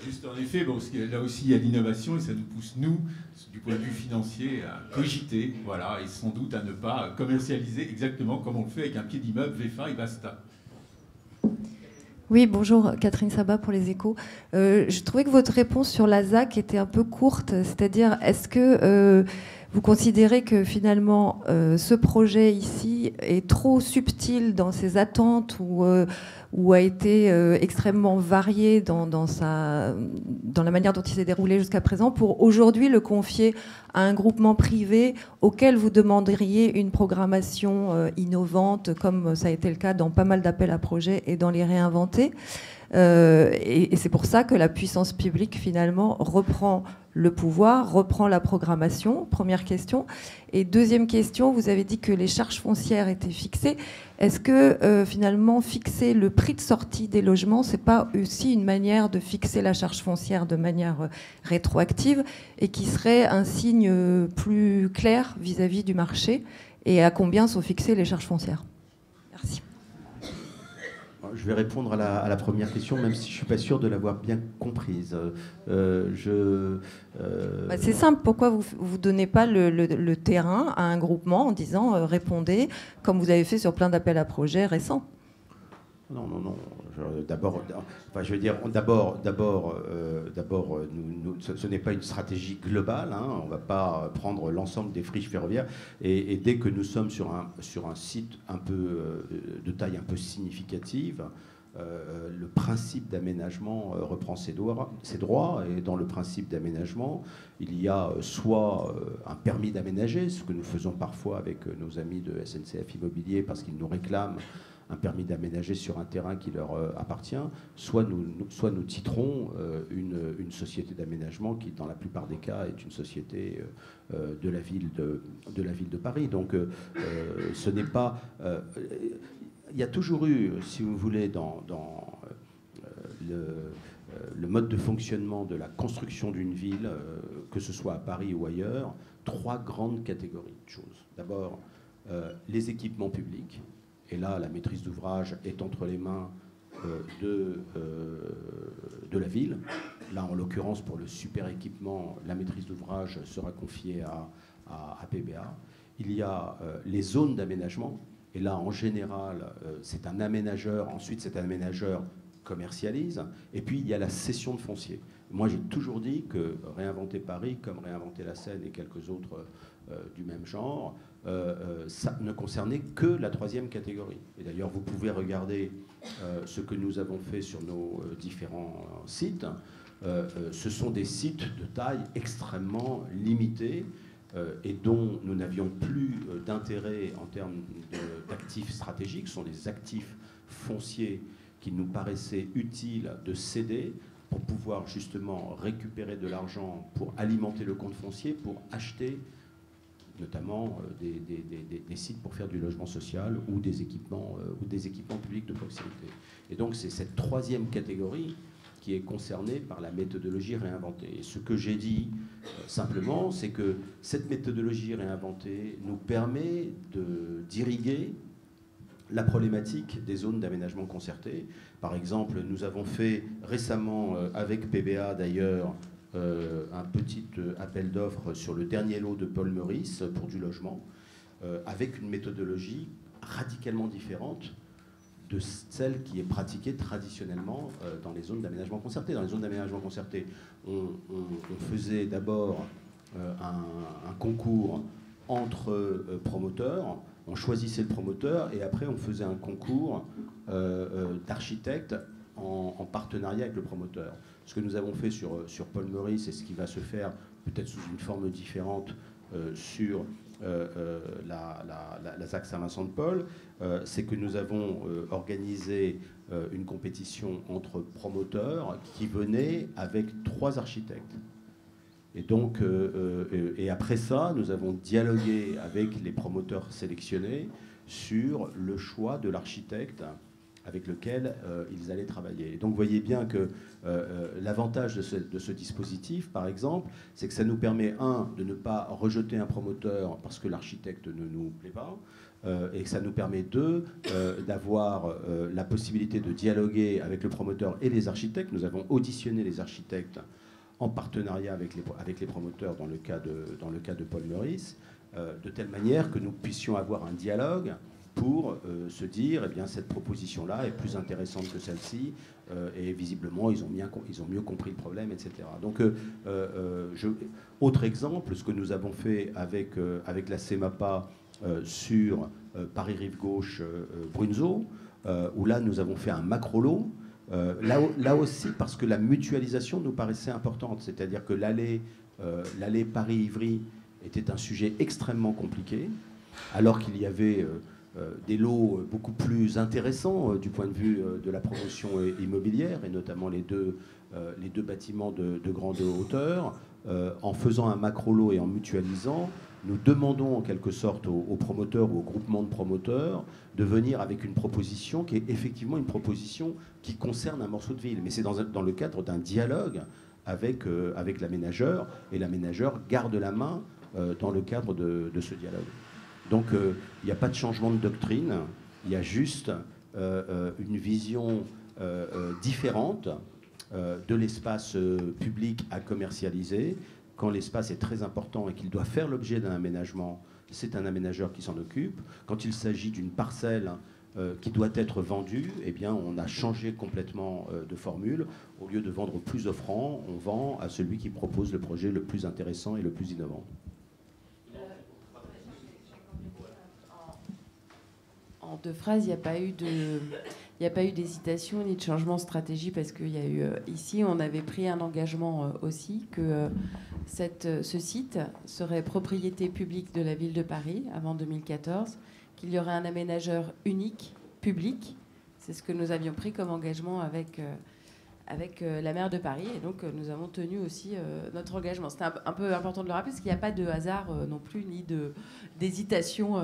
Juste en effet, parce que là aussi il y a l'innovation et ça nous pousse, nous, du point de vue financier, à cogiter, voilà, et sans doute à ne pas commercialiser exactement comme on le fait avec un pied d'immeuble, VFA et basta. Oui, bonjour, Catherine Sabat pour Les Échos. Je trouvais que votre réponse sur la ZAC était un peu courte, c'est-à-dire est-ce que vous considérez que finalement ce projet ici est trop subtil dans ses attentes ou a été extrêmement varié dans la manière dont il s'est déroulé jusqu'à présent pour aujourd'hui le confier à un groupement privé auquel vous demanderiez une programmation innovante comme ça a été le cas dans pas mal d'appels à projets et dans les réinventés. Et c'est pour ça que la puissance publique, finalement, reprend le pouvoir, reprend la programmation, première question. Et deuxième question, vous avez dit que les charges foncières étaient fixées. Est-ce que, finalement, fixer le prix de sortie des logements, c'est pas aussi une manière de fixer la charge foncière de manière rétroactive et qui serait un signe plus clair vis-à-vis du marché? Et à combien sont fixées les charges foncières? Merci. je vais répondre à la première question, même si je ne suis pas sûr de l'avoir bien comprise. C'est simple, pourquoi vous ne donnez pas le terrain à un groupement en disant répondez, comme vous avez fait sur plein d'appels à projets récents? Non. Ce n'est pas une stratégie globale. Hein. On ne va pas prendre l'ensemble des friches ferroviaires. Et dès que nous sommes sur un site un peu de taille un peu significative, le principe d'aménagement reprend ses droits. Et dans le principe d'aménagement, il y a soit un permis d'aménager, ce que nous faisons parfois avec nos amis de SNCF Immobilier, parce qu'ils nous réclament un permis d'aménager sur un terrain qui leur appartient, soit nous titrons une société d'aménagement qui, dans la plupart des cas, est une société de la ville de Paris. Donc, ce n'est pas... il y a toujours eu, si vous voulez, dans le mode de fonctionnement de la construction d'une ville, que ce soit à Paris ou ailleurs, 3 grandes catégories de choses. D'abord, les équipements publics. Et là, la maîtrise d'ouvrage est entre les mains de la ville. Là, en l'occurrence, pour le super équipement, la maîtrise d'ouvrage sera confiée à PBA. Il y a les zones d'aménagement. Et là, en général, c'est un aménageur. Ensuite, cet aménageur commercialise. Et puis, il y a la cession de foncier. Moi, j'ai toujours dit que réinventer Paris, comme réinventer la Seine et quelques autres du même genre, ça ne concernait que la 3e catégorie. Et d'ailleurs, vous pouvez regarder ce que nous avons fait sur nos différents sites. Ce sont des sites de taille extrêmement limitée et dont nous n'avions plus d'intérêt en termes d'actifs stratégiques. Ce sont des actifs fonciers qu'il nous paraissait utile de céder pour pouvoir justement récupérer de l'argent pour alimenter le compte foncier, pour acheter notamment des sites pour faire du logement social ou des équipements publics de proximité. Et donc c'est cette 3e catégorie qui est concernée par la méthodologie réinventée. Et ce que j'ai dit simplement, c'est que cette méthodologie réinventée nous permet d'irriguer la problématique des zones d'aménagement concerté. Par exemple, nous avons fait récemment, avec PBA d'ailleurs, un petit appel d'offres sur le dernier lot de Paul Meurice pour du logement, avec une méthodologie radicalement différente de celle qui est pratiquée traditionnellement dans les zones d'aménagement concerté. Dans les zones d'aménagement concerté, on faisait d'abord un concours entre promoteurs, on choisissait le promoteur et après on faisait un concours d'architectes en partenariat avec le promoteur. Ce que nous avons fait sur Paul Meurice et ce qui va se faire peut-être sous une forme différente sur la ZAC Saint-Vincent-de-Paul, c'est que nous avons organisé une compétition entre promoteurs qui venaient avec 3 architectes. Et donc, et après ça, nous avons dialogué avec les promoteurs sélectionnés sur le choix de l'architecte avec lequel ils allaient travailler. Et donc vous voyez bien que l'avantage de ce dispositif, par exemple, c'est que ça nous permet, de ne pas rejeter un promoteur parce que l'architecte ne nous plaît pas, et que ça nous permet, d'avoir la possibilité de dialoguer avec le promoteur et les architectes. Nous avons auditionné les architectes en partenariat avec les promoteurs dans le cas de Paul Meurice, de telle manière que nous puissions avoir un dialogue pour se dire, eh bien, cette proposition-là est plus intéressante que celle-ci, et visiblement, ils ont mieux compris le problème, etc. Donc, autre exemple, ce que nous avons fait avec la CEMAPA sur Paris-Rive-Gauche, Brunzeau, où là, nous avons fait un macro-lot, là aussi, parce que la mutualisation nous paraissait importante, c'est-à-dire que l'allée Paris-Ivry était un sujet extrêmement compliqué, alors qu'il y avait des lots beaucoup plus intéressants du point de vue de la promotion immobilière, et notamment les deux bâtiments de grande hauteur. En faisant un macro-lot et en mutualisant, nous demandons en quelque sorte aux promoteurs ou aux groupements de promoteurs de venir avec une proposition qui est effectivement une proposition qui concerne un morceau de ville. Mais c'est dans le cadre d'un dialogue avec l'aménageur, et l'aménageur garde la main dans le cadre de ce dialogue. Donc il n'y a pas de changement de doctrine, il y a juste une vision différente de l'espace public à commercialiser. Quand l'espace est très important et qu'il doit faire l'objet d'un aménagement, c'est un aménageur qui s'en occupe. Quand il s'agit d'une parcelle qui doit être vendue, eh bien, on a changé complètement de formule. Au lieu de vendre plus offrant, on vend à celui qui propose le projet le plus intéressant et le plus innovant. En 2 phrases, il n'y a pas eu d'hésitation ni de changement de stratégie parce qu'il y a eu ici, on avait pris un engagement aussi que ce site serait propriété publique de la ville de Paris avant 2014, qu'il y aurait un aménageur unique, public. C'est ce que nous avions pris comme engagement avec la maire de Paris. Et donc, nous avons tenu aussi notre engagement. C'était un peu important de le rappeler parce qu'il n'y a pas de hasard non plus, ni d'hésitation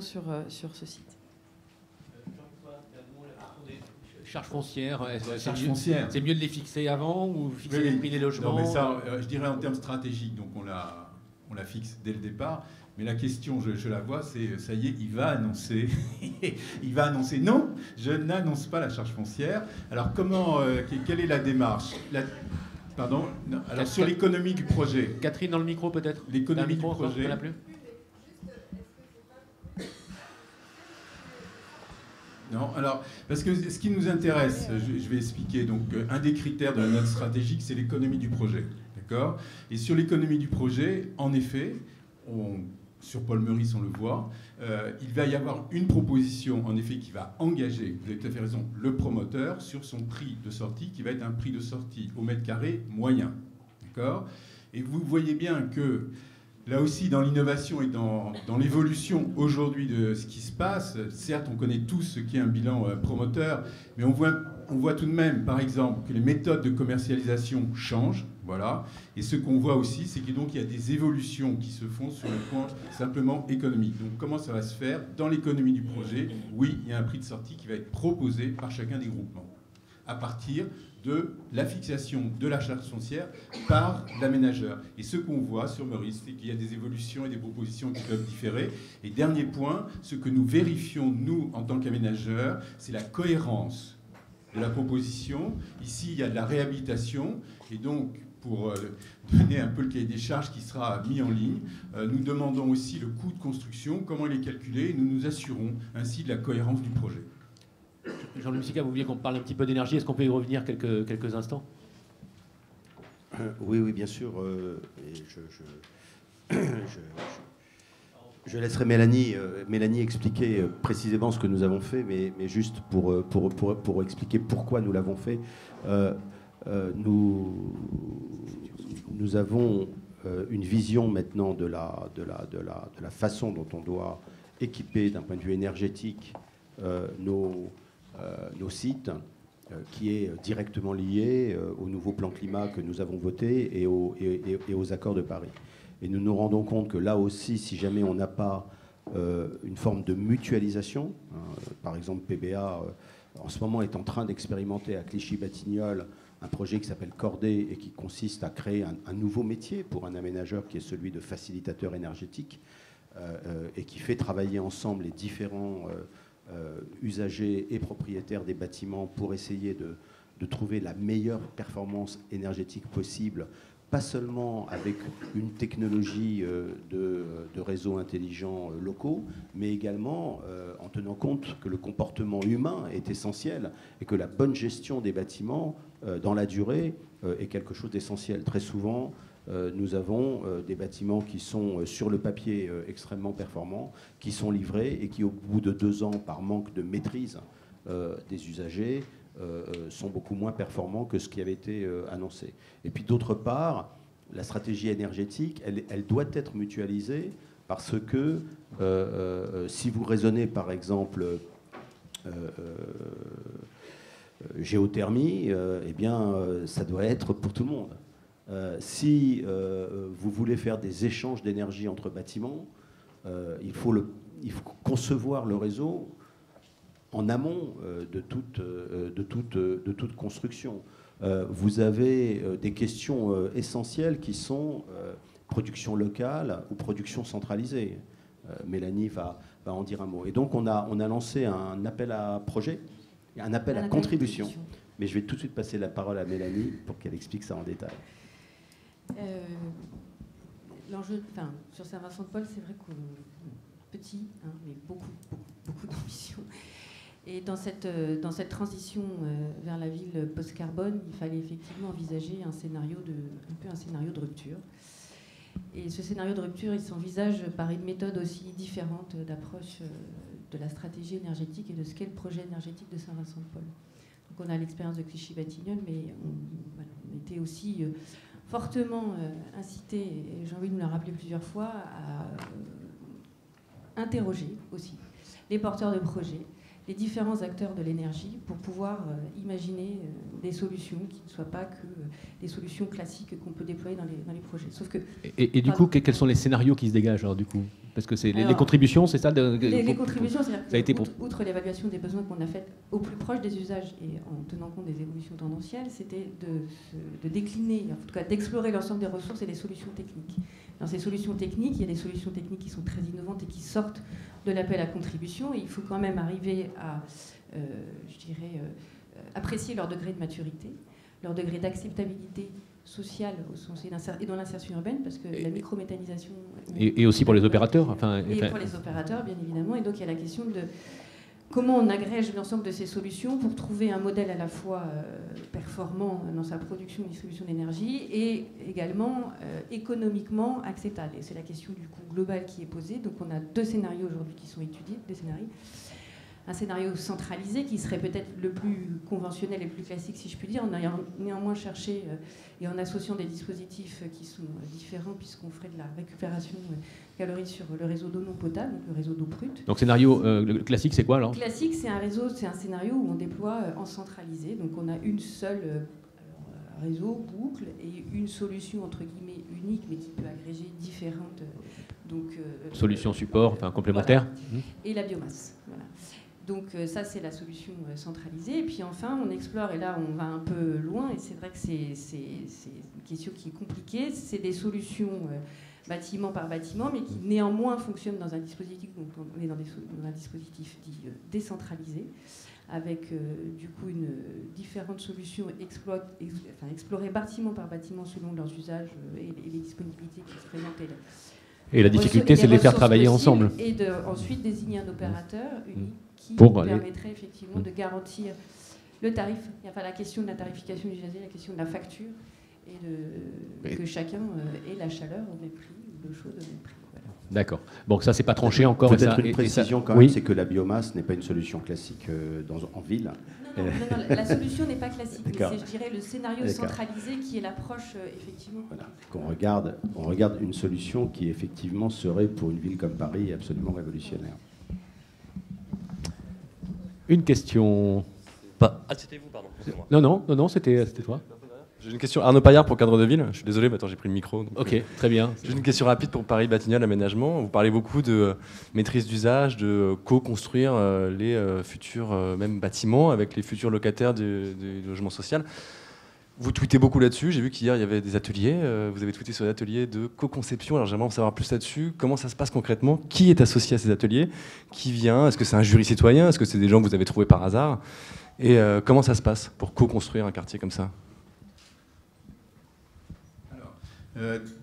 sur ce site. Charges foncières, foncières. C'est mieux de les fixer avant ou fixer Oui, les prix des logements? Non, mais ça, je dirais en termes stratégiques, donc on la fixe dès le départ. Mais la question, je la vois, c'est, ça y est, il va annoncer. Il va annoncer. Non, je n'annonce pas la charge foncière. Alors, quelle est la démarche? Pardon non, alors, sur l'économie du projet. Catherine, dans le micro, peut-être? L'économie du projet. Non, alors, parce que ce qui nous intéresse, je vais expliquer. Donc, un des critères de la note stratégique, c'est l'économie du projet. D'accord? Et sur l'économie du projet, en effet, sur Paul Meurice, on le voit, il va y avoir une proposition, en effet, qui va engager, vous avez tout à fait raison, le promoteur sur son prix de sortie, qui va être un prix de sortie au mètre carré moyen. D'accord? Et vous voyez bien que, là aussi, dans l'innovation et dans l'évolution aujourd'hui de ce qui se passe, certes, on connaît tous ce qu'est un bilan promoteur, mais on voit tout de même, par exemple, que les méthodes de commercialisation changent. Voilà. Et ce qu'on voit aussi, c'est qu'il y a des évolutions qui se font sur le point simplement économique. Donc comment ça va se faire dans l'économie du projet? Oui, il y a un prix de sortie qui va être proposé par chacun des groupements à partir de la fixation de la charge foncière par l'aménageur. Et ce qu'on voit sur Meurice, c'est qu'il y a des évolutions et des propositions qui peuvent différer. Et dernier point, ce que nous vérifions, nous, en tant qu'aménageurs, c'est la cohérence de la proposition. Ici, il y a de la réhabilitation. Et donc, pour donner un peu le cahier des charges qui sera mis en ligne, nous demandons aussi le coût de construction, comment il est calculé, et nous nous assurons ainsi de la cohérence du projet. Jean-Louis Messica, vous vouliez qu'on parle un petit peu d'énergie. Est-ce qu'on peut y revenir quelques instants? Oui, bien sûr. Je laisserai Mélanie expliquer précisément ce que nous avons fait, mais juste pour expliquer pourquoi nous l'avons fait. Nous avons une vision maintenant de la façon dont on doit équiper d'un point de vue énergétique nos sites, qui est directement lié au nouveau plan climat que nous avons voté et aux accords de Paris. Et nous nous rendons compte que là aussi, si jamais on n'a pas une forme de mutualisation, par exemple PBA en ce moment est en train d'expérimenter à Clichy-Batignolles un projet qui s'appelle Cordée et qui consiste à créer un nouveau métier pour un aménageur qui est celui de facilitateur énergétique et qui fait travailler ensemble les différents usagers et propriétaires des bâtiments pour essayer de trouver la meilleure performance énergétique possible, pas seulement avec une technologie de réseaux intelligents locaux, mais également en tenant compte que le comportement humain est essentiel et que la bonne gestion des bâtiments dans la durée est quelque chose d'essentiel. Très souvent, nous avons des bâtiments qui sont sur le papier extrêmement performants, qui sont livrés et qui, au bout de 2 ans, par manque de maîtrise des usagers, sont beaucoup moins performants que ce qui avait été annoncé. Et puis d'autre part, la stratégie énergétique, elle doit être mutualisée parce que si vous raisonnez par exemple géothermie, eh bien ça doit être pour tout le monde. Si vous voulez faire des échanges d'énergie entre bâtiments, il faut concevoir le réseau en amont de toute construction. Vous avez des questions essentielles qui sont production locale ou production centralisée. Mélanie va va en dire un mot. Et donc on a lancé un appel à projet, un appel à contribution. Mais je vais tout de suite passer la parole à Mélanie pour qu'elle explique ça en détail. L'enjeu, sur Saint-Vincent-de-Paul, c'est vrai qu'on est petit, mais beaucoup d'ambition. Et dans cette transition vers la ville post-carbone, il fallait effectivement envisager un peu un scénario de rupture. Et ce scénario de rupture, il s'envisage par une méthode aussi différente d'approche de la stratégie énergétique et de ce qu'est le projet énergétique de Saint-Vincent-de-Paul. Donc on a l'expérience de Clichy-Batignolles, mais on était aussi fortement incité, et j'ai envie de nous la rappeler plusieurs fois, à interroger aussi les porteurs de projets, les différents acteurs de l'énergie pour pouvoir imaginer des solutions qui ne soient pas que des solutions classiques qu'on peut déployer dans les projets. Sauf que, et du coup, quels sont les scénarios qui se dégagent alors, du coup? Parce que c'est les contributions, c'est ça les contributions, c'est-à-dire que outre l'évaluation des besoins qu'on a faite au plus proche des usages et en tenant compte des évolutions tendancielles, c'était de décliner, en tout cas d'explorer l'ensemble des ressources et des solutions techniques. Dans ces solutions techniques, il y a des solutions techniques qui sont très innovantes et qui sortent de l'appel à contribution. Et il faut quand même arriver à, apprécier leur degré de maturité, leur degré d'acceptabilité sociale au sens et dans l'insertion urbaine, parce que la microméthanisation... Et aussi pour les opérateurs. Et pour les opérateurs, bien évidemment. Et donc il y a la question de comment on agrège l'ensemble de ces solutions pour trouver un modèle à la fois performant dans sa production et distribution d'énergie et également économiquement acceptable. Et c'est la question du coût global qui est posée. Donc on a 2 scénarios aujourd'hui qui sont étudiés, des scénarios. Un scénario centralisé qui serait peut-être le plus conventionnel et le plus classique, si je puis dire. On a néanmoins cherché, et en associant des dispositifs qui sont différents, puisqu'on ferait de la récupération calories sur le réseau d'eau non potable, donc le réseau d'eau brute. Donc scénario classique, c'est quoi alors? Classique, c'est un scénario où on déploie en centralisé. Donc on a une seule réseau, boucle, et une solution entre guillemets unique, mais qui peut agréger différentes solutions support, complémentaires. Voilà. Et la biomasse. Voilà. Donc ça, c'est la solution centralisée. Et puis enfin, on explore, et là, on va un peu loin, et c'est vrai que c'est une question qui est compliquée. C'est des solutions bâtiment par bâtiment, mais qui néanmoins fonctionnent dans un dispositif, donc on est dans un dispositif dit décentralisé, avec du coup différentes solutions explorées bâtiment par bâtiment selon leurs usages et les disponibilités qui se présentent. Et la difficulté, c'est de les faire travailler ensemble. Et ensuite désigner un opérateur unique qui permettrait effectivement de garantir le tarif. Il n'y a pas la question de la tarification du gazé, la question de la facture, et que chacun ait la chaleur au même prix, l'eau chaude au même prix. Voilà. D'accord. Bon, ça, c'est pas tranché encore. Peut-être une précision quand même, c'est que la biomasse n'est pas une solution classique en ville. Non, la solution n'est pas classique, mais c'est, je dirais, le scénario centralisé qui est l'approche, effectivement. Voilà. On regarde une solution qui, effectivement, serait, pour une ville comme Paris, absolument révolutionnaire. Une question. C'était vous, pardon. Non, c'était toi. J'ai une question. Arnaud Paillard pour Cadre de Ville. Je suis désolé, mais attends, j'ai pris le micro. Donc, ok, très bien. J'ai une question rapide pour Paris-Batignolles Aménagement. Vous parlez beaucoup de maîtrise d'usage, de co-construire les futurs même bâtiments avec les futurs locataires du logement social. Vous tweetez beaucoup là-dessus. J'ai vu qu'hier, il y avait des ateliers. Vous avez tweeté sur des ateliers de co-conception. Alors, j'aimerais en savoir plus là-dessus. Comment ça se passe concrètement? Qui est associé à ces ateliers? Qui vient? Est-ce que c'est un jury citoyen? Est-ce que c'est des gens que vous avez trouvés par hasard? Et comment ça se passe pour co-construire un quartier comme ça?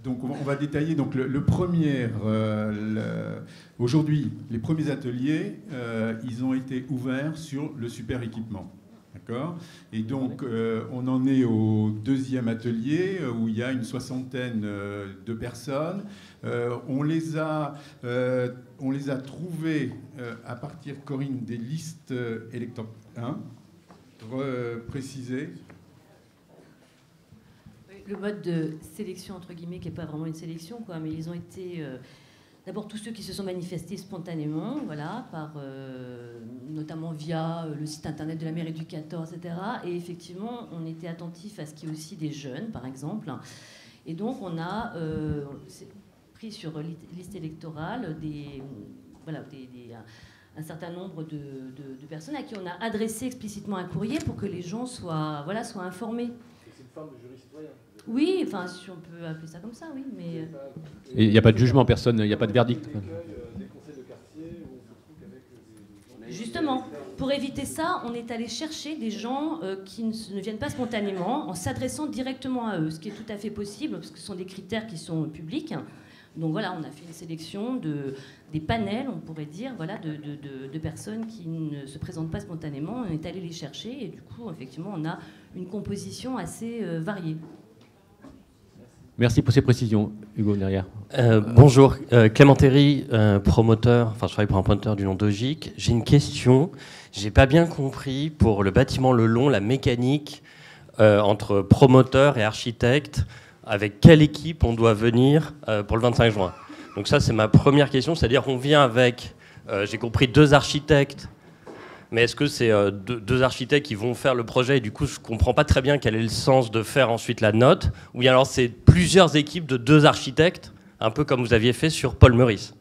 Donc on va détailler donc aujourd'hui les premiers ateliers ils ont été ouverts sur le super équipement, d'accord, et donc on en est au 2e atelier où il y a une 60aine de personnes. On les a trouvés à partir, Corinne, des listes électorales, préciser le mode de sélection, entre guillemets, qui n'est pas vraiment une sélection, quoi, mais ils ont été d'abord tous ceux qui se sont manifestés spontanément, voilà, notamment via le site internet de la mairie du 14, etc. Et effectivement, on était attentif à ce qu'il y ait aussi des jeunes, par exemple. Et donc, on a pris sur liste électorale un certain nombre de personnes à qui on a adressé explicitement un courrier pour que les gens soient informés. C'est une forme de jury citoyen. Oui, enfin, si on peut appeler ça comme ça, oui, mais... Il n'y a pas de jugement, personne, il n'y a pas de verdict. Des conseils de quartier où vous pour éviter ça, on est allé chercher des gens qui ne viennent pas spontanément en s'adressant directement à eux, ce qui est tout à fait possible parce que ce sont des critères qui sont publics. Donc voilà, on a fait une sélection des panels, on pourrait dire, voilà, de personnes qui ne se présentent pas spontanément. On est allé les chercher et du coup, effectivement, on a une composition assez variée. Merci pour ces précisions, Hugo, derrière. Bonjour, Clément Terry, promoteur, enfin je travaille pour un promoteur du nom d'Ogic. J'ai une question, j'ai pas bien compris pour le bâtiment Le Long, la mécanique entre promoteur et architecte, avec quelle équipe on doit venir pour le 25 juin. Donc ça c'est ma première question, c'est-à-dire qu'on vient avec, j'ai compris, 2 architectes, mais est-ce que c'est deux architectes qui vont faire le projet et du coup je comprends pas très bien quel est le sens de faire ensuite la note, ou bien alors c'est plusieurs équipes de 2 architectes, un peu comme vous aviez fait sur Paul Meurice.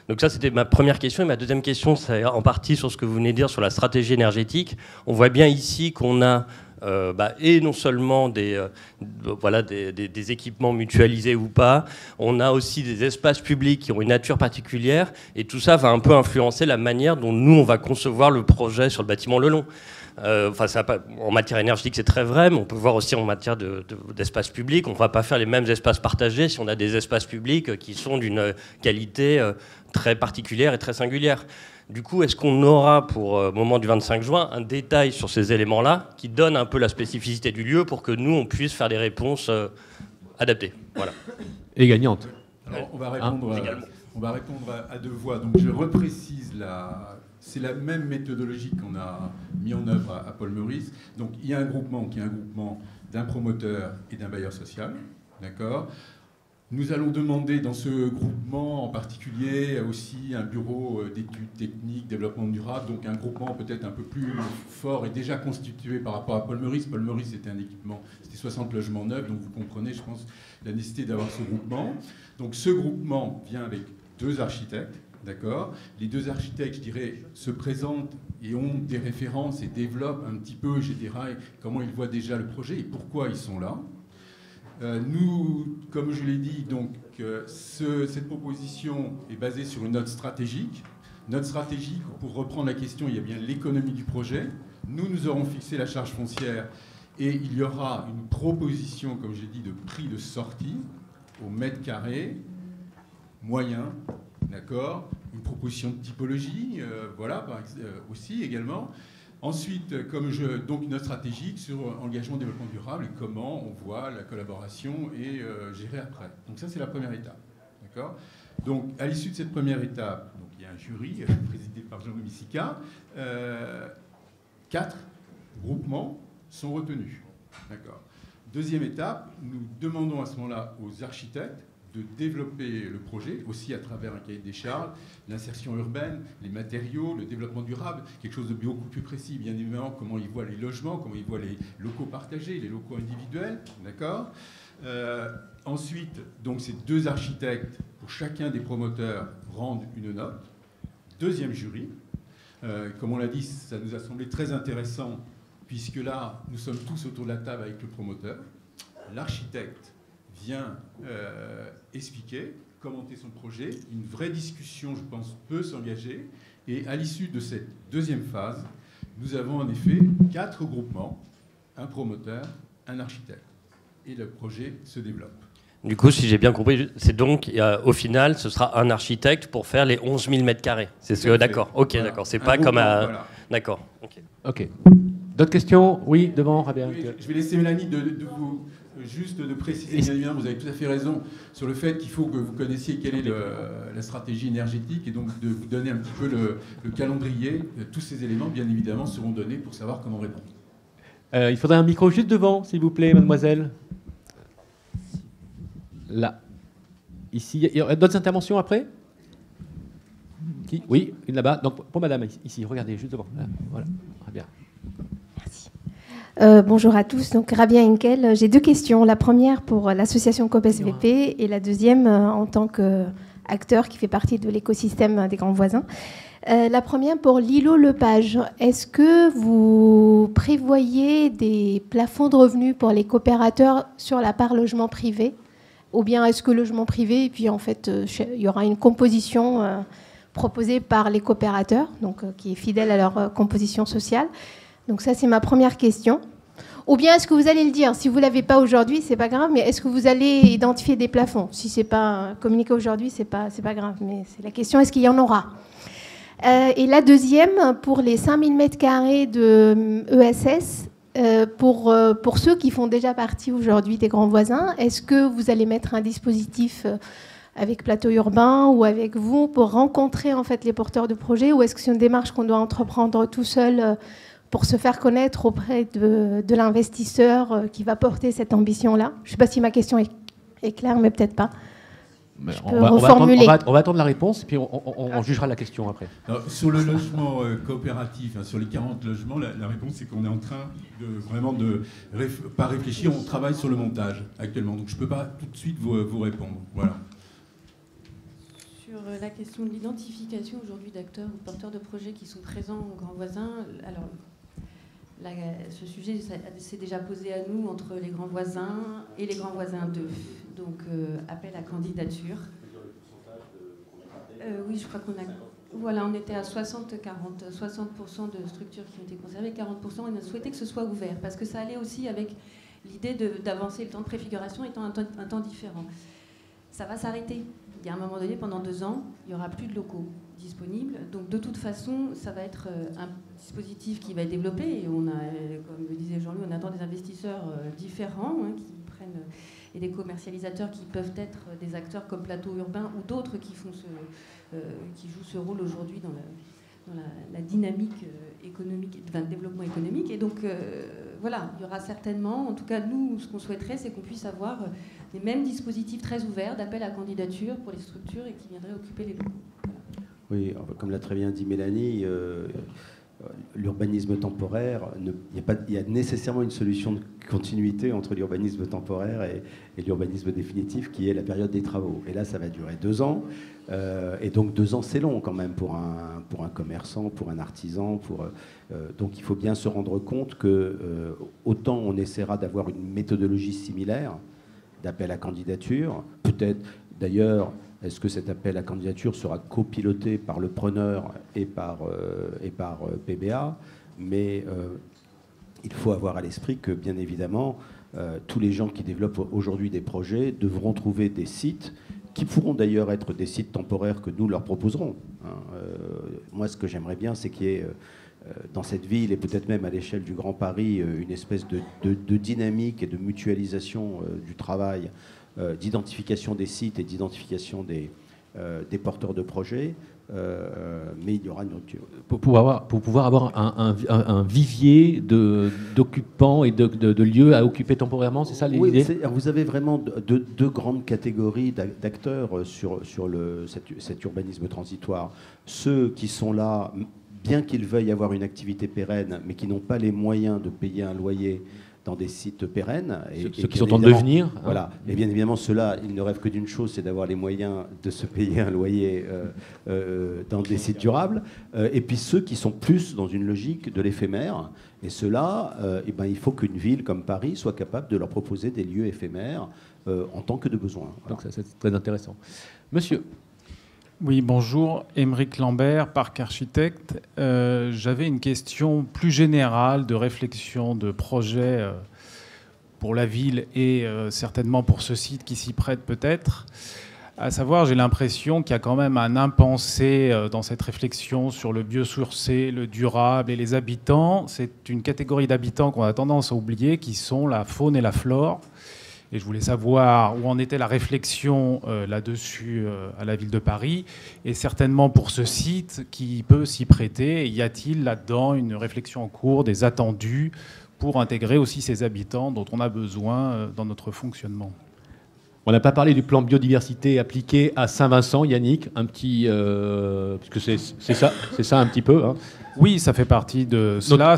Donc ça c'était ma première question, et ma deuxième question c'est en partie sur ce que vous venez de dire sur la stratégie énergétique. On voit bien ici qu'on a et non seulement des équipements mutualisés ou pas, on a aussi des espaces publics qui ont une nature particulière, et tout ça va un peu influencer la manière dont nous on va concevoir le projet sur le bâtiment Le Long. En matière énergétique c'est très vrai, mais on peut voir aussi en matière d'espace public, on ne va pas faire les mêmes espaces partagés si on a des espaces publics qui sont d'une qualité très particulière et très singulière. Du coup, est-ce qu'on aura, pour le moment du 25 juin, un détail sur ces éléments-là qui donne un peu la spécificité du lieu pour que nous, on puisse faire des réponses adaptées. Voilà. Et gagnantes. Alors, on va répondre à 2 voix. Donc, je reprécise, c'est la même méthodologie qu'on a mis en œuvre à Paul Meurice. Donc, il y a un groupement qui est un groupement d'un promoteur et d'un bailleur social. D'accord ? Nous allons demander dans ce groupement en particulier aussi un bureau d'études techniques, développement durable, donc un groupement peut-être un peu plus fort et déjà constitué par rapport à Paul Meurice. Paul Meurice c'était un équipement, c'était 60 logements neufs, donc vous comprenez, je pense, la nécessité d'avoir ce groupement. Donc ce groupement vient avec 2 architectes, d'accord ? Les 2 architectes, je dirais, se présentent et ont des références et développent un petit peu, je dirais, comment ils voient déjà le projet et pourquoi ils sont là. Nous, comme je l'ai dit, donc, cette proposition est basée sur une note stratégique. Note stratégique, pour reprendre la question, il y a bien l'économie du projet. Nous aurons fixé la charge foncière et il y aura une proposition, comme j'ai dit, de prix de sortie au mètre carré moyen, d'accord ? Une proposition de typologie, aussi également. Ensuite, donc une note stratégique sur engagement développement durable et comment on voit la collaboration et gérer après. Donc ça, c'est la première étape. D'accord ? Donc, à l'issue de cette première étape, donc, il y a un jury présidé par Jean-Louis Sica. 4 groupements sont retenus. D'accord ? Deuxième étape, nous demandons à ce moment-là aux architectes de développer le projet, aussi à travers un cahier des charges, l'insertion urbaine, les matériaux, le développement durable, quelque chose de beaucoup plus précis, bien évidemment, comment ils voient les logements, comment ils voient les locaux partagés, les locaux individuels, d'accord ? Ensuite, donc ces 2 architectes, pour chacun des promoteurs, rendent une note. Deuxième jury, comme on l'a dit, ça nous a semblé très intéressant, puisque là, nous sommes tous autour de la table avec le promoteur. L'architecte vient expliquer, commenter son projet. Une vraie discussion, je pense, peut s'engager. Et à l'issue de cette deuxième phase, nous avons en effet 4 groupements, un promoteur, un architecte. Et le projet se développe. Du coup, si j'ai bien compris, c'est donc, au final, ce sera un architecte pour faire les 11 000 mètres carrés. C'est ce que, d'accord. Ok, voilà. D'accord. C'est pas comme à... Voilà. D'accord. Ok. D'autres questions ? Oui, devant, Rabia. Oui, je vais laisser Mélanie juste de préciser, bien évidemment, vous avez tout à fait raison sur le fait qu'il faut que vous connaissiez quelle est la stratégie énergétique et donc de vous donner un petit peu le calendrier. Tous ces éléments, bien évidemment, seront donnés pour savoir comment répondre. Il faudrait un micro juste devant, s'il vous plaît, mademoiselle. Là. Ici. Il y aura d'autres interventions après ? Qui ? Oui, une là-bas. Donc, pour madame, ici, regardez, juste devant. Là. Voilà, très bien. Bonjour à tous, donc Rabia Henkel. J'ai 2 questions. La première pour l'association COP-SVP et la deuxième en tant qu'acteur qui fait partie de l'écosystème des grands voisins. La première pour Lilo Lepage. Est-ce que vous prévoyez des plafonds de revenus pour les coopérateurs sur la part logement privé ? Ou bien est-ce que logement privé, et puis en fait, il y aura une composition proposés par les coopérateurs, donc qui est fidèle à leur composition sociale. Donc ça, c'est ma première question. Ou bien est-ce que vous allez le dire? Si vous ne l'avez pas aujourd'hui, c'est pas grave, mais est-ce que vous allez identifier des plafonds? Si c'est pas communiqué aujourd'hui, c'est pas grave, mais c'est la question, est-ce qu'il y en aura? Et la deuxième, pour les 5000 m² de ESS, pour ceux qui font déjà partie aujourd'hui des grands voisins, est-ce que vous allez mettre un dispositif avec Plateau Urbain ou avec vous pour rencontrer en fait les porteurs de projets, ou est-ce que c'est une démarche qu'on doit entreprendre tout seul pour se faire connaître auprès de l'investisseur qui va porter cette ambition-là? Je ne sais pas si ma question est claire, mais peut-être pas. On va attendre la réponse et puis on jugera la question après. Alors, sur le logement coopératif, sur les 40 logements, la réponse c'est qu'on est en train de pas réfléchir, on travaille sur le montage actuellement. Donc je ne peux pas tout de suite vous répondre. Voilà. Sur la question de l'identification aujourd'hui d'acteurs ou porteurs de projets qui sont présents aux grands voisins, alors ce sujet s'est déjà posé à nous entre les grands voisins et les grands voisins 2. Donc appel à candidature. Oui, je crois qu'on a... Voilà, on était à 60% de structures qui ont été conservées, 40%, on a souhaité que ce soit ouvert, parce que ça allait aussi avec l'idée d'avancer le temps de préfiguration étant un temps différent. Ça va s'arrêter. Il y a un moment donné, pendant 2 ans, il n'y aura plus de locaux disponibles. Donc de toute façon, ça va être un dispositif qui va être développé. Et on a, comme le disait Jean-Louis, on attend des investisseurs différents qui prennent, et des commercialisateurs qui peuvent être des acteurs comme Plateau Urbain ou d'autres qui jouent ce rôle aujourd'hui dans la dynamique économique, le développement économique. Et donc voilà, il y aura certainement, en tout cas nous, ce qu'on souhaiterait, c'est qu'on puisse avoir les mêmes dispositifs très ouverts d'appel à candidature pour les structures et qui viendraient occuper les locaux. Voilà. Oui, comme l'a très bien dit Mélanie, l'urbanisme temporaire, il y a nécessairement une solution de continuité entre l'urbanisme temporaire et l'urbanisme définitif, qui est la période des travaux. Et là, ça va durer 2 ans. Et donc 2 ans, c'est long quand même pour un commerçant, pour un artisan. Donc il faut bien se rendre compte que autant on essaiera d'avoir une méthodologie similaire d'appel à candidature, peut-être d'ailleurs, est-ce que cet appel à candidature sera copiloté par le preneur et par PBA, mais il faut avoir à l'esprit que, bien évidemment, tous les gens qui développent aujourd'hui des projets devront trouver des sites qui pourront d'ailleurs être des sites temporaires que nous leur proposerons. Moi, ce que j'aimerais bien, c'est qu'il y ait dans cette ville, et peut-être même à l'échelle du Grand Paris, une espèce de dynamique et de mutualisation du travail, d'identification des sites et d'identification des porteurs de projets, mais il y aura une rupture. Pour pouvoir avoir un vivier d'occupants et de lieux à occuper temporairement, c'est ça l'idée? Oui, vous avez vraiment deux grandes catégories d'acteurs sur cet urbanisme transitoire. Ceux qui sont là, bien qu'ils veuillent avoir une activité pérenne, mais qui n'ont pas les moyens de payer un loyer dans des sites pérennes. Ceux qui sont en devenir. Voilà. Et bien évidemment, ceux-là, ils ne rêvent que d'une chose, c'est d'avoir les moyens de se payer un loyer dans des sites durables. Et puis ceux qui sont plus dans une logique de l'éphémère. Et ceux-là, il faut qu'une ville comme Paris soit capable de leur proposer des lieux éphémères en tant que de besoin. Voilà. Donc c'est très intéressant. Monsieur. Oui, bonjour, Émeric Lambert, Parc Architecte. J'avais une question plus générale de réflexion, de projet pour la ville et certainement pour ce site qui s'y prête peut-être. À savoir, j'ai l'impression qu'il y a quand même un impensé dans cette réflexion sur le biosourcé, le durable et les habitants. C'est une catégorie d'habitants qu'on a tendance à oublier, qui sont la faune et la flore. Et je voulais savoir où en était la réflexion là-dessus à la ville de Paris, et certainement pour ce site qui peut s'y prêter. Y a-t-il là-dedans une réflexion en cours, des attendus pour intégrer aussi ces habitants dont on a besoin dans notre fonctionnement? On n'a pas parlé du plan biodiversité appliqué à Saint-Vincent, Yannick, un petit, puisque c'est ça un petit peu. Hein. Oui, ça fait partie de cela.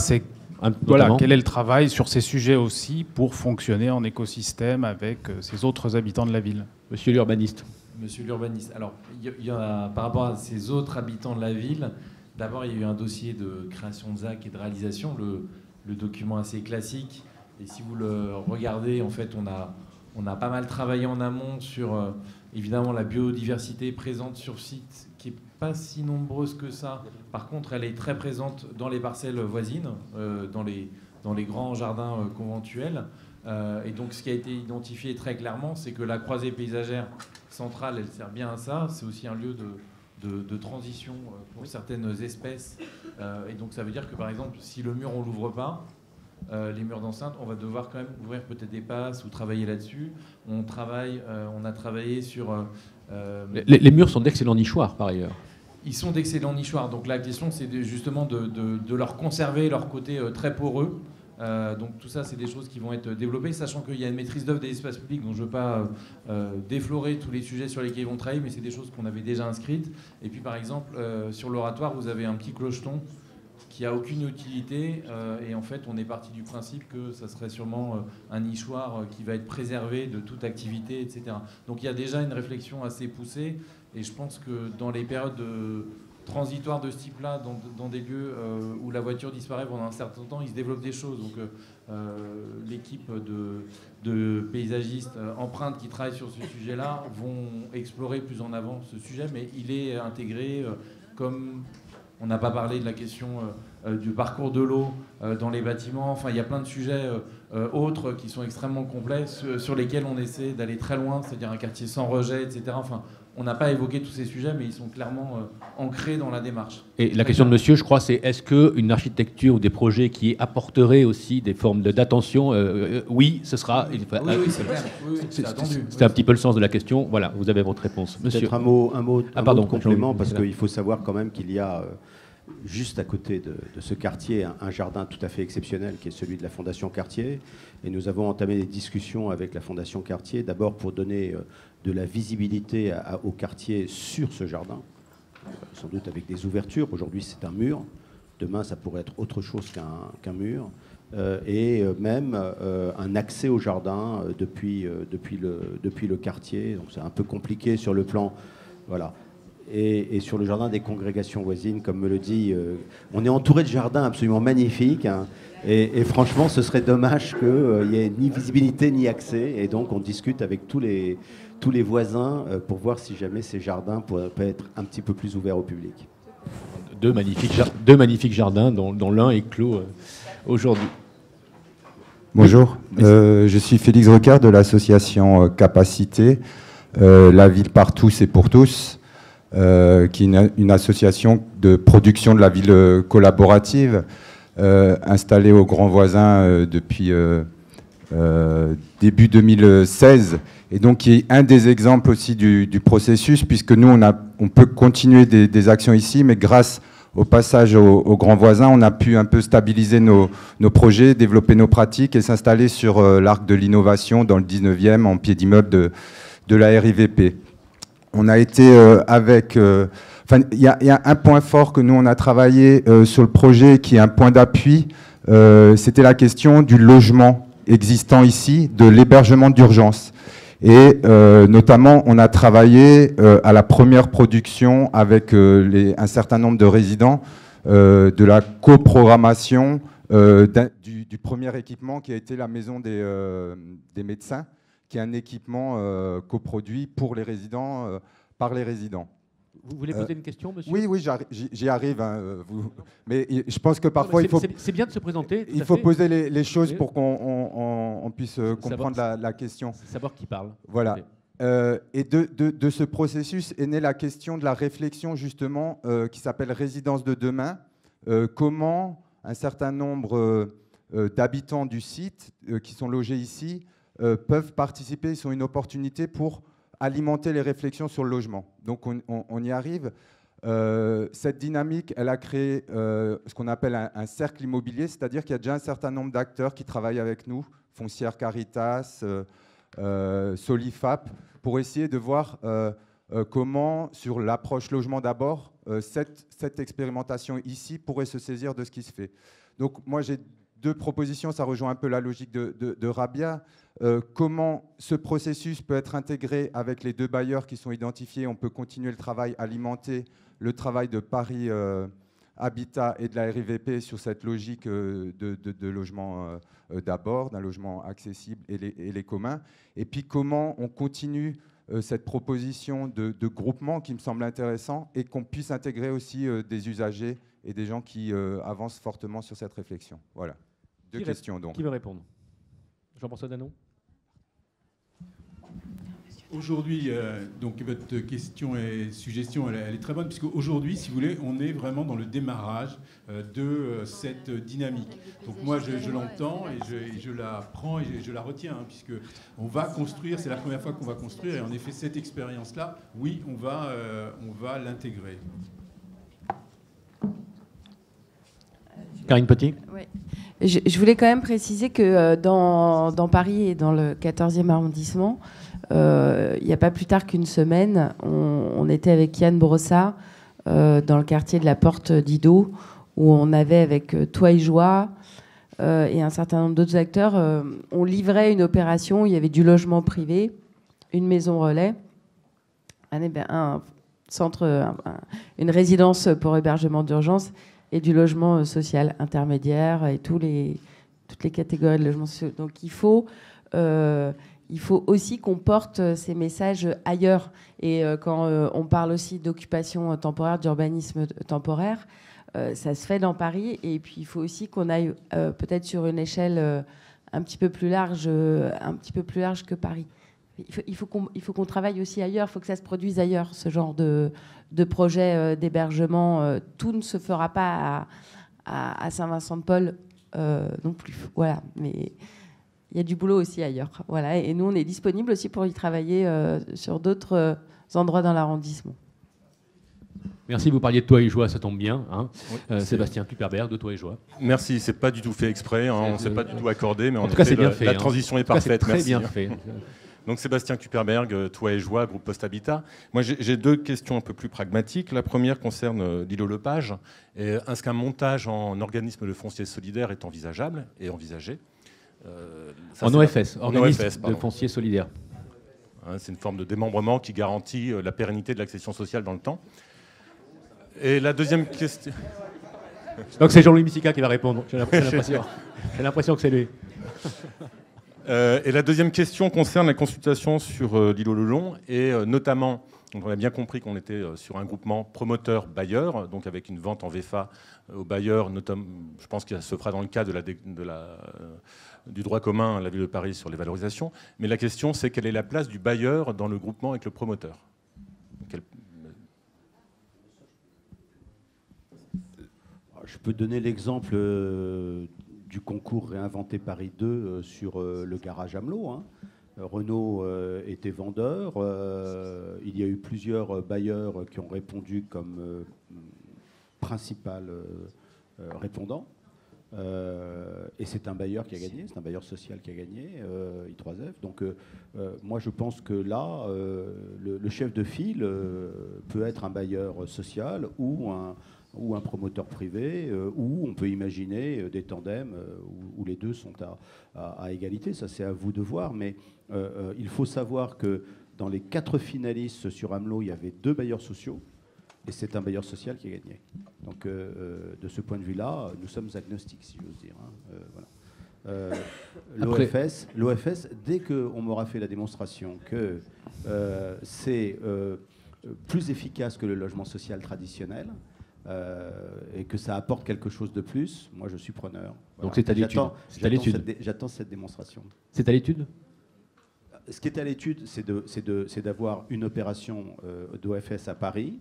Voilà, quel est le travail sur ces sujets aussi pour fonctionner en écosystème avec ces autres habitants de la ville? Monsieur l'urbaniste. Monsieur l'urbaniste. Alors, il y a, par rapport à ces autres habitants de la ville, d'abord, il y a eu un dossier de création de ZAC et de réalisation, le document assez classique. Et si vous le regardez, en fait, on a pas mal travaillé en amont sur, évidemment, la biodiversité présente sur site qui n'est pas si nombreuse que ça. Par contre, elle est très présente dans les parcelles voisines, dans les grands jardins conventuels. Et donc, ce qui a été identifié très clairement, c'est que la croisée paysagère centrale, elle sert bien à ça. C'est aussi un lieu de transition pour certaines espèces. Et donc, ça veut dire que, par exemple, si le mur, on ne l'ouvre pas, les murs d'enceinte, on va devoir quand même ouvrir peut-être des passes ou travailler là-dessus. On a travaillé sur... Les murs sont d'excellents nichoirs, par ailleurs. Ils sont d'excellents nichoirs. Donc la question, c'est justement de leur conserver leur côté très poreux. Donc tout ça, c'est des choses qui vont être développées, sachant qu'il y a une maîtrise d'œuvre des espaces publics, dont je ne veux pas déflorer tous les sujets sur lesquels ils vont travailler, mais c'est des choses qu'on avait déjà inscrites. Et puis par exemple, sur l'oratoire, vous avez un petit clocheton qui n'a aucune utilité, et en fait on est parti du principe que ça serait sûrement un nichoir qui va être préservé de toute activité, etc. Donc il y a déjà une réflexion assez poussée, et je pense que dans les périodes transitoires de ce type-là, dans des lieux où la voiture disparaît pendant un certain temps, il se développe des choses. Donc l'équipe de paysagistes empreintes qui travaillent sur ce sujet-là vont explorer plus en avant ce sujet, mais il est intégré comme... On n'a pas parlé de la question du parcours de l'eau dans les bâtiments. Enfin, il y a plein de sujets autres qui sont extrêmement complexes, sur lesquels on essaie d'aller très loin, c'est-à-dire un quartier sans rejet, etc. Enfin, on n'a pas évoqué tous ces sujets, mais ils sont clairement ancrés dans la démarche. Et la question de monsieur, je crois, c'est est-ce qu'une architecture ou des projets qui apporteraient aussi des formes d'attention, oui, ce sera... Oui, c'est clair. Oui, c'est attendu. C'est un petit peu le sens de la question. Voilà, vous avez votre réponse. Monsieur. Peut-être un mot de complément, parce qu'il faut savoir quand même qu'il y a... juste à côté de ce quartier, un jardin tout à fait exceptionnel qui est celui de la Fondation Cartier. Et nous avons entamé des discussions avec la Fondation Cartier, d'abord pour donner de la visibilité au quartier sur ce jardin, sans doute avec des ouvertures. Aujourd'hui, c'est un mur. Demain, ça pourrait être autre chose qu'un mur. Et même un accès au jardin depuis le quartier. Donc c'est un peu compliqué sur le plan... Voilà. Et sur le jardin des congrégations voisines, comme me le dit, on est entouré de jardins absolument magnifiques, hein, et franchement, ce serait dommage qu'il n'y ait ni visibilité ni accès, et donc on discute avec tous les voisins pour voir si jamais ces jardins pourraient être un petit peu plus ouverts au public. Deux magnifiques jardins, dont l'un est clos aujourd'hui. Bonjour, je suis Félix Recard de l'association Capacité, La ville par tous et pour tous. Qui est une association de production de la ville collaborative installée au Grand Voisin depuis début 2016, et donc qui est un des exemples aussi du processus, puisque nous, on peut continuer des actions ici, mais grâce au passage au Grand Voisin, on a pu un peu stabiliser nos projets, développer nos pratiques et s'installer sur l'arc de l'innovation dans le 19e, en pied d'immeuble de la RIVP. On a été avec... il y a un point fort que nous, on a travaillé sur le projet, qui est un point d'appui. C'était la question du logement existant ici, de l'hébergement d'urgence. Et notamment, on a travaillé à la première production avec un certain nombre de résidents de la coprogrammation du premier équipement qui a été la maison des médecins, qui est un équipement coproduit pour les résidents, par les résidents. Vous voulez poser une question, monsieur ? Oui, j'y arrive. Hein, mais je pense que parfois, il faut... C'est bien de se présenter. Il faut poser les choses pour qu'on puisse comprendre la question. Savoir qui parle. Voilà. Et de ce processus est née la question de la réflexion, justement, qui s'appelle Résidence de demain. Comment un certain nombre d'habitants du site qui sont logés ici peuvent participer, ils sont une opportunité pour alimenter les réflexions sur le logement. Donc on y arrive. Cette dynamique, elle a créé ce qu'on appelle un cercle immobilier, c'est-à-dire qu'il y a déjà un certain nombre d'acteurs qui travaillent avec nous, Foncière Caritas, Solifap, pour essayer de voir comment, sur l'approche logement d'abord, cette expérimentation ici pourrait se saisir de ce qui se fait. Donc moi j'ai deux propositions, ça rejoint un peu la logique de Rabia. Comment ce processus peut être intégré avec les deux bailleurs qui sont identifiés. On peut continuer le travail, alimenter le travail de Paris Habitat et de la RIVP sur cette logique de logement d'abord, d'un logement accessible et les communs. Et puis comment on continue cette proposition de groupement qui me semble intéressant et qu'on puisse intégrer aussi des usagers et des gens qui avancent fortement sur cette réflexion. Voilà. Deux questions donc. Qui veut répondre? Jean-François Danon. Aujourd'hui, donc votre question et suggestion, elle est très bonne, puisque aujourd'hui, si vous voulez, on est vraiment dans le démarrage de cette dynamique. Donc moi, je l'entends et je la prends et je la retiens, hein, puisque on va construire, c'est la première fois qu'on va construire, et en effet, cette expérience-là, oui, on va l'intégrer. Karine Petit. Oui. Je voulais quand même préciser que dans Paris et dans le 14e arrondissement, il n'y a pas plus tard qu'une semaine, on était avec Yann Brossat dans le quartier de la Porte d'Ido, où on avait avec Toi et Joie et un certain nombre d'autres acteurs, on livrait une opération où il y avait du logement privé, une maison relais, un centre, une résidence pour hébergement d'urgence et du logement social intermédiaire et toutes les catégories de logements sociaux. Donc il faut aussi qu'on porte ces messages ailleurs. Et quand on parle aussi d'occupation temporaire, d'urbanisme temporaire, ça se fait dans Paris. Et puis il faut aussi qu'on aille peut-être sur une échelle un petit peu plus large que Paris. Il faut qu'on travaille aussi ailleurs, il faut que ça se produise ailleurs, ce genre de projet d'hébergement. Tout ne se fera pas à Saint-Vincent-de-Paul non plus. Voilà, mais il y a du boulot aussi ailleurs. Voilà, et nous, on est disponibles aussi pour y travailler sur d'autres endroits dans l'arrondissement. Merci, vous parliez de Toi et Joie, ça tombe bien. Hein. Oui, Sébastien Kuperberg de Toi et Joie. Merci, c'est pas du tout fait exprès, hein, on ne s'est pas du tout accordé, mais en tout cas, c'est bien fait. La transition est parfaite, très merci. Bien fait. Donc Sébastien Kuperberg, Toi et Joie, groupe Post-Habitat. Moi j'ai deux questions un peu plus pragmatiques. La première concerne l'îlot Lepage. Est-ce qu'un montage en organisme de foncier solidaire est envisageable et envisagé en OFS, organisme de foncier solidaire. C'est une forme de démembrement qui garantit la pérennité de l'accession sociale dans le temps. Et la deuxième question... Donc c'est Jean-Louis Missica qui va répondre, j'ai l'impression que c'est lui. Et la deuxième question concerne la consultation sur l'îlot Le Long, et notamment, on a bien compris qu'on était sur un groupement promoteur-bailleur, donc avec une vente en VFA aux bailleurs, notamment, je pense que ça se fera dans le cadre du droit commun à la Ville de Paris sur les valorisations. Mais la question, c'est quelle est la place du bailleur dans le groupement avec le promoteur? Je peux donner l'exemple du concours Réinventer Paris 2 sur le garage Amelot. Hein. Renault était vendeur. Il y a eu plusieurs bailleurs qui ont répondu comme principal répondant. Et c'est un bailleur qui a gagné, c'est un bailleur social qui a gagné, I3F. Donc moi je pense que là, le chef de file peut être un bailleur social ou un promoteur privé, ou on peut imaginer des tandems où les deux sont à égalité. Ça, c'est à vous de voir. Mais il faut savoir que dans les 4 finalistes sur Amelot, il y avait 2 bailleurs sociaux, et c'est un bailleur social qui a gagné. Donc, de ce point de vue-là, nous sommes agnostiques, si j'ose dire. Hein. Voilà. L'OFS, dès qu'on m'aura fait la démonstration que c'est plus efficace que le logement social traditionnel, et que ça apporte quelque chose de plus, moi je suis preneur. Voilà. Donc c'est à l'étude. J'attends cette démonstration. C'est à l'étude? Ce qui est à l'étude, c'est d'avoir une opération d'OFS à Paris.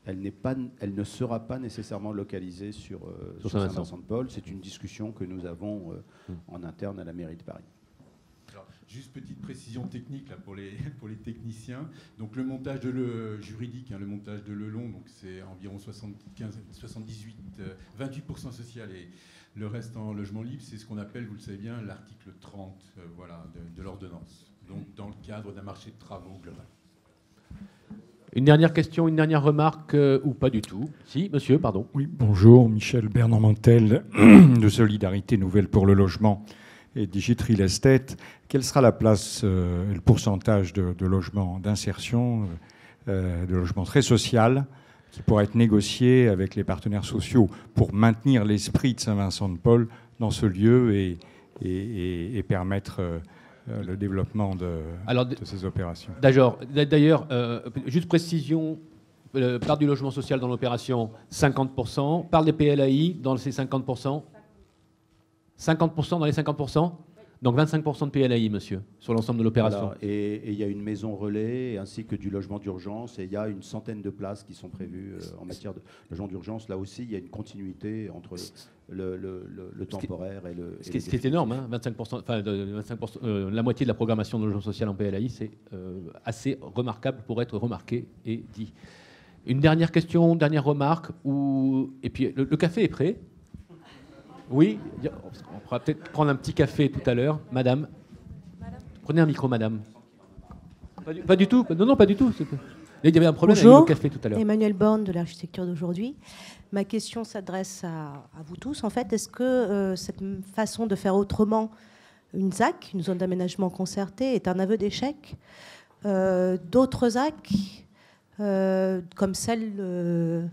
Elle ne sera pas nécessairement localisée sur Saint-Vincent-de-Paul. C'est une discussion que nous avons en interne à la mairie de Paris. Alors, juste petite précision technique là, pour les techniciens. Donc le montage juridique, le montage de Le Long, donc c'est environ 28% social et le reste en logement libre, c'est ce qu'on appelle, vous le savez bien, l'article 30 de l'ordonnance. Donc dans le cadre d'un marché de travaux global. Une dernière question, une dernière remarque, ou pas du tout? Si, monsieur, pardon. Oui, bonjour, Michel Bernand-Mantel, de Solidarité Nouvelle pour le Logement et Digital Estate. Quelle sera la place, le pourcentage de logements d'insertion, de logements très social, qui pourra être négocié avec les partenaires sociaux pour maintenir l'esprit de Saint-Vincent-de-Paul dans ce lieu et permettre le développement de ces opérations. D'ailleurs, juste précision, part du logement social dans l'opération, 50%. Part des PLAI dans ces 50%. 50% dans les 50%. Donc 25% de PLAI, monsieur, sur l'ensemble de l'opération. Voilà. Et il y a une maison relais ainsi que du logement d'urgence. Et il y a une centaine de places qui sont prévues en matière de logement d'urgence. Là aussi, il y a une continuité entre le temporaire et le... Ce qui est énorme, hein, 25%, enfin, 25%, la moitié de la programmation de logement social en PLAI, c'est assez remarquable pour être remarqué et dit. Une dernière question, dernière remarque, et puis le café est prêt. Oui, on pourra peut-être prendre un petit café tout à l'heure. Madame, prenez un micro, madame. Pas du tout. Non, pas du tout. Il y avait un problème avec le café tout à l'heure. Emmanuel Borne de l'architecture d'aujourd'hui. Ma question s'adresse à vous tous. En fait, est-ce que cette façon de faire autrement une ZAC, une zone d'aménagement concerté, est un aveu d'échec d'autres ZAC, comme celle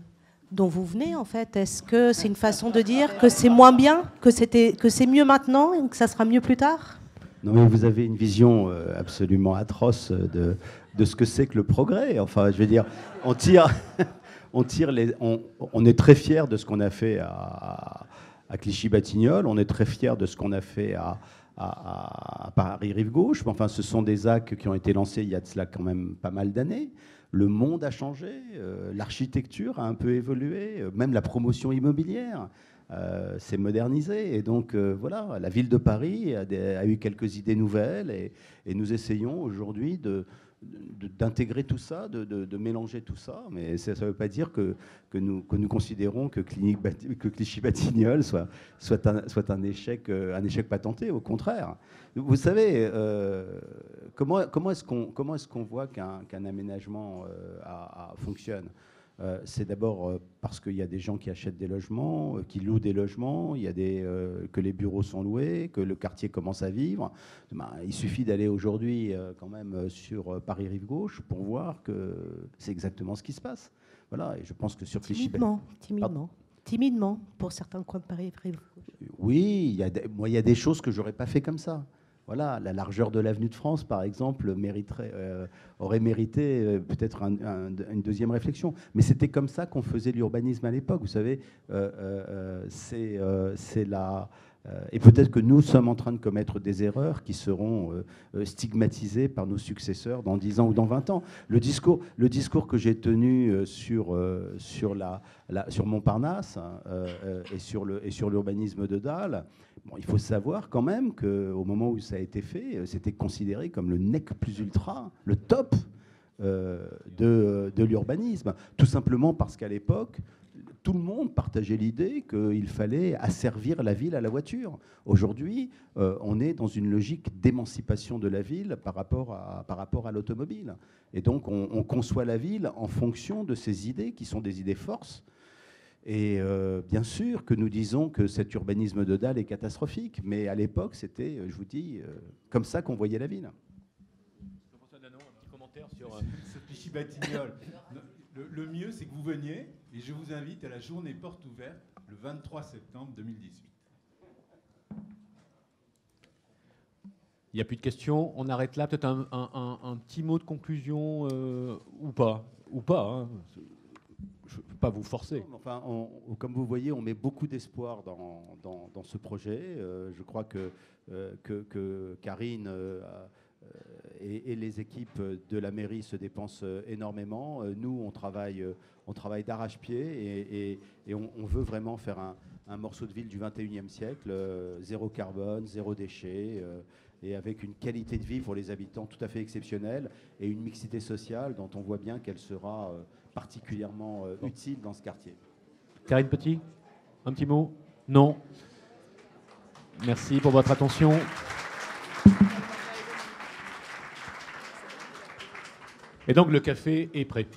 dont vous venez, en fait? Est-ce que c'est une façon de dire que c'est moins bien, que c'est mieux maintenant et que ça sera mieux plus tard? Non, mais vous avez une vision absolument atroce de ce que c'est que le progrès. Enfin, je veux dire, on est très fiers de ce qu'on a fait à Clichy-Batignolles, on est très fiers de ce qu'on a fait à Paris-Rive-Gauche. Enfin, ce sont des actes qui ont été lancés il y a de cela quand même pas mal d'années. Le monde a changé, l'architecture a un peu évolué, même la promotion immobilière s'est modernisée. Et donc, voilà, la ville de Paris a eu quelques idées nouvelles et nous essayons aujourd'hui d'intégrer tout ça, de mélanger tout ça. Mais ça ne veut pas dire que nous considérons que Clichy-Batignolles soit un échec patenté, au contraire. Vous savez, comment est-ce qu'on voit qu'un aménagement fonctionne? C'est d'abord parce qu'il y a des gens qui achètent des logements, qui louent des logements, que les bureaux sont loués, que le quartier commence à vivre. Il suffit d'aller aujourd'hui quand même sur Paris-Rive-Gauche pour voir que c'est exactement ce qui se passe. Voilà, et je pense que sur Timidement, pour certains coins de Paris-Rive-Gauche. Oui, il y a des choses que j'aurais pas fait comme ça. Voilà, la largeur de l'avenue de France, par exemple, aurait mérité peut-être une deuxième réflexion. Mais c'était comme ça qu'on faisait l'urbanisme à l'époque. Vous savez, c'est la... et peut-être que nous sommes en train de commettre des erreurs qui seront stigmatisées par nos successeurs dans 10 ans ou dans 20 ans. Le discours que j'ai tenu sur Montparnasse et sur l'urbanisme de Dalle, bon, il faut savoir quand même qu'au moment où ça a été fait, c'était considéré comme le nec plus ultra, le top de l'urbanisme. Tout simplement parce qu'à l'époque, tout le monde partageait l'idée qu'il fallait asservir la ville à la voiture. Aujourd'hui, on est dans une logique d'émancipation de la ville par rapport à l'automobile. Et donc, on conçoit la ville en fonction de ces idées qui sont des idées forces. Et bien sûr que nous disons que cet urbanisme de Dalle est catastrophique. Mais à l'époque, c'était, je vous dis, comme ça qu'on voyait la ville. Clichy-Batignolles. Le mieux, c'est que vous veniez, et je vous invite à la journée porte ouverte le 23 septembre 2018. Il n'y a plus de questions. On arrête là. Peut-être un petit mot de conclusion ou pas. Hein. Je ne veux pas vous forcer. Enfin, comme vous voyez, on met beaucoup d'espoir dans ce projet. Je crois que Karine et les équipes de la mairie se dépensent énormément. Nous, on travaille d'arrache-pied et on veut vraiment faire un morceau de ville du 21e siècle, zéro carbone, zéro déchet, et avec une qualité de vie pour les habitants tout à fait exceptionnelle et une mixité sociale dont on voit bien qu'elle sera particulièrement utile dans ce quartier. Karine Petit, un petit mot? Non. Merci pour votre attention. Et donc le café est prêt.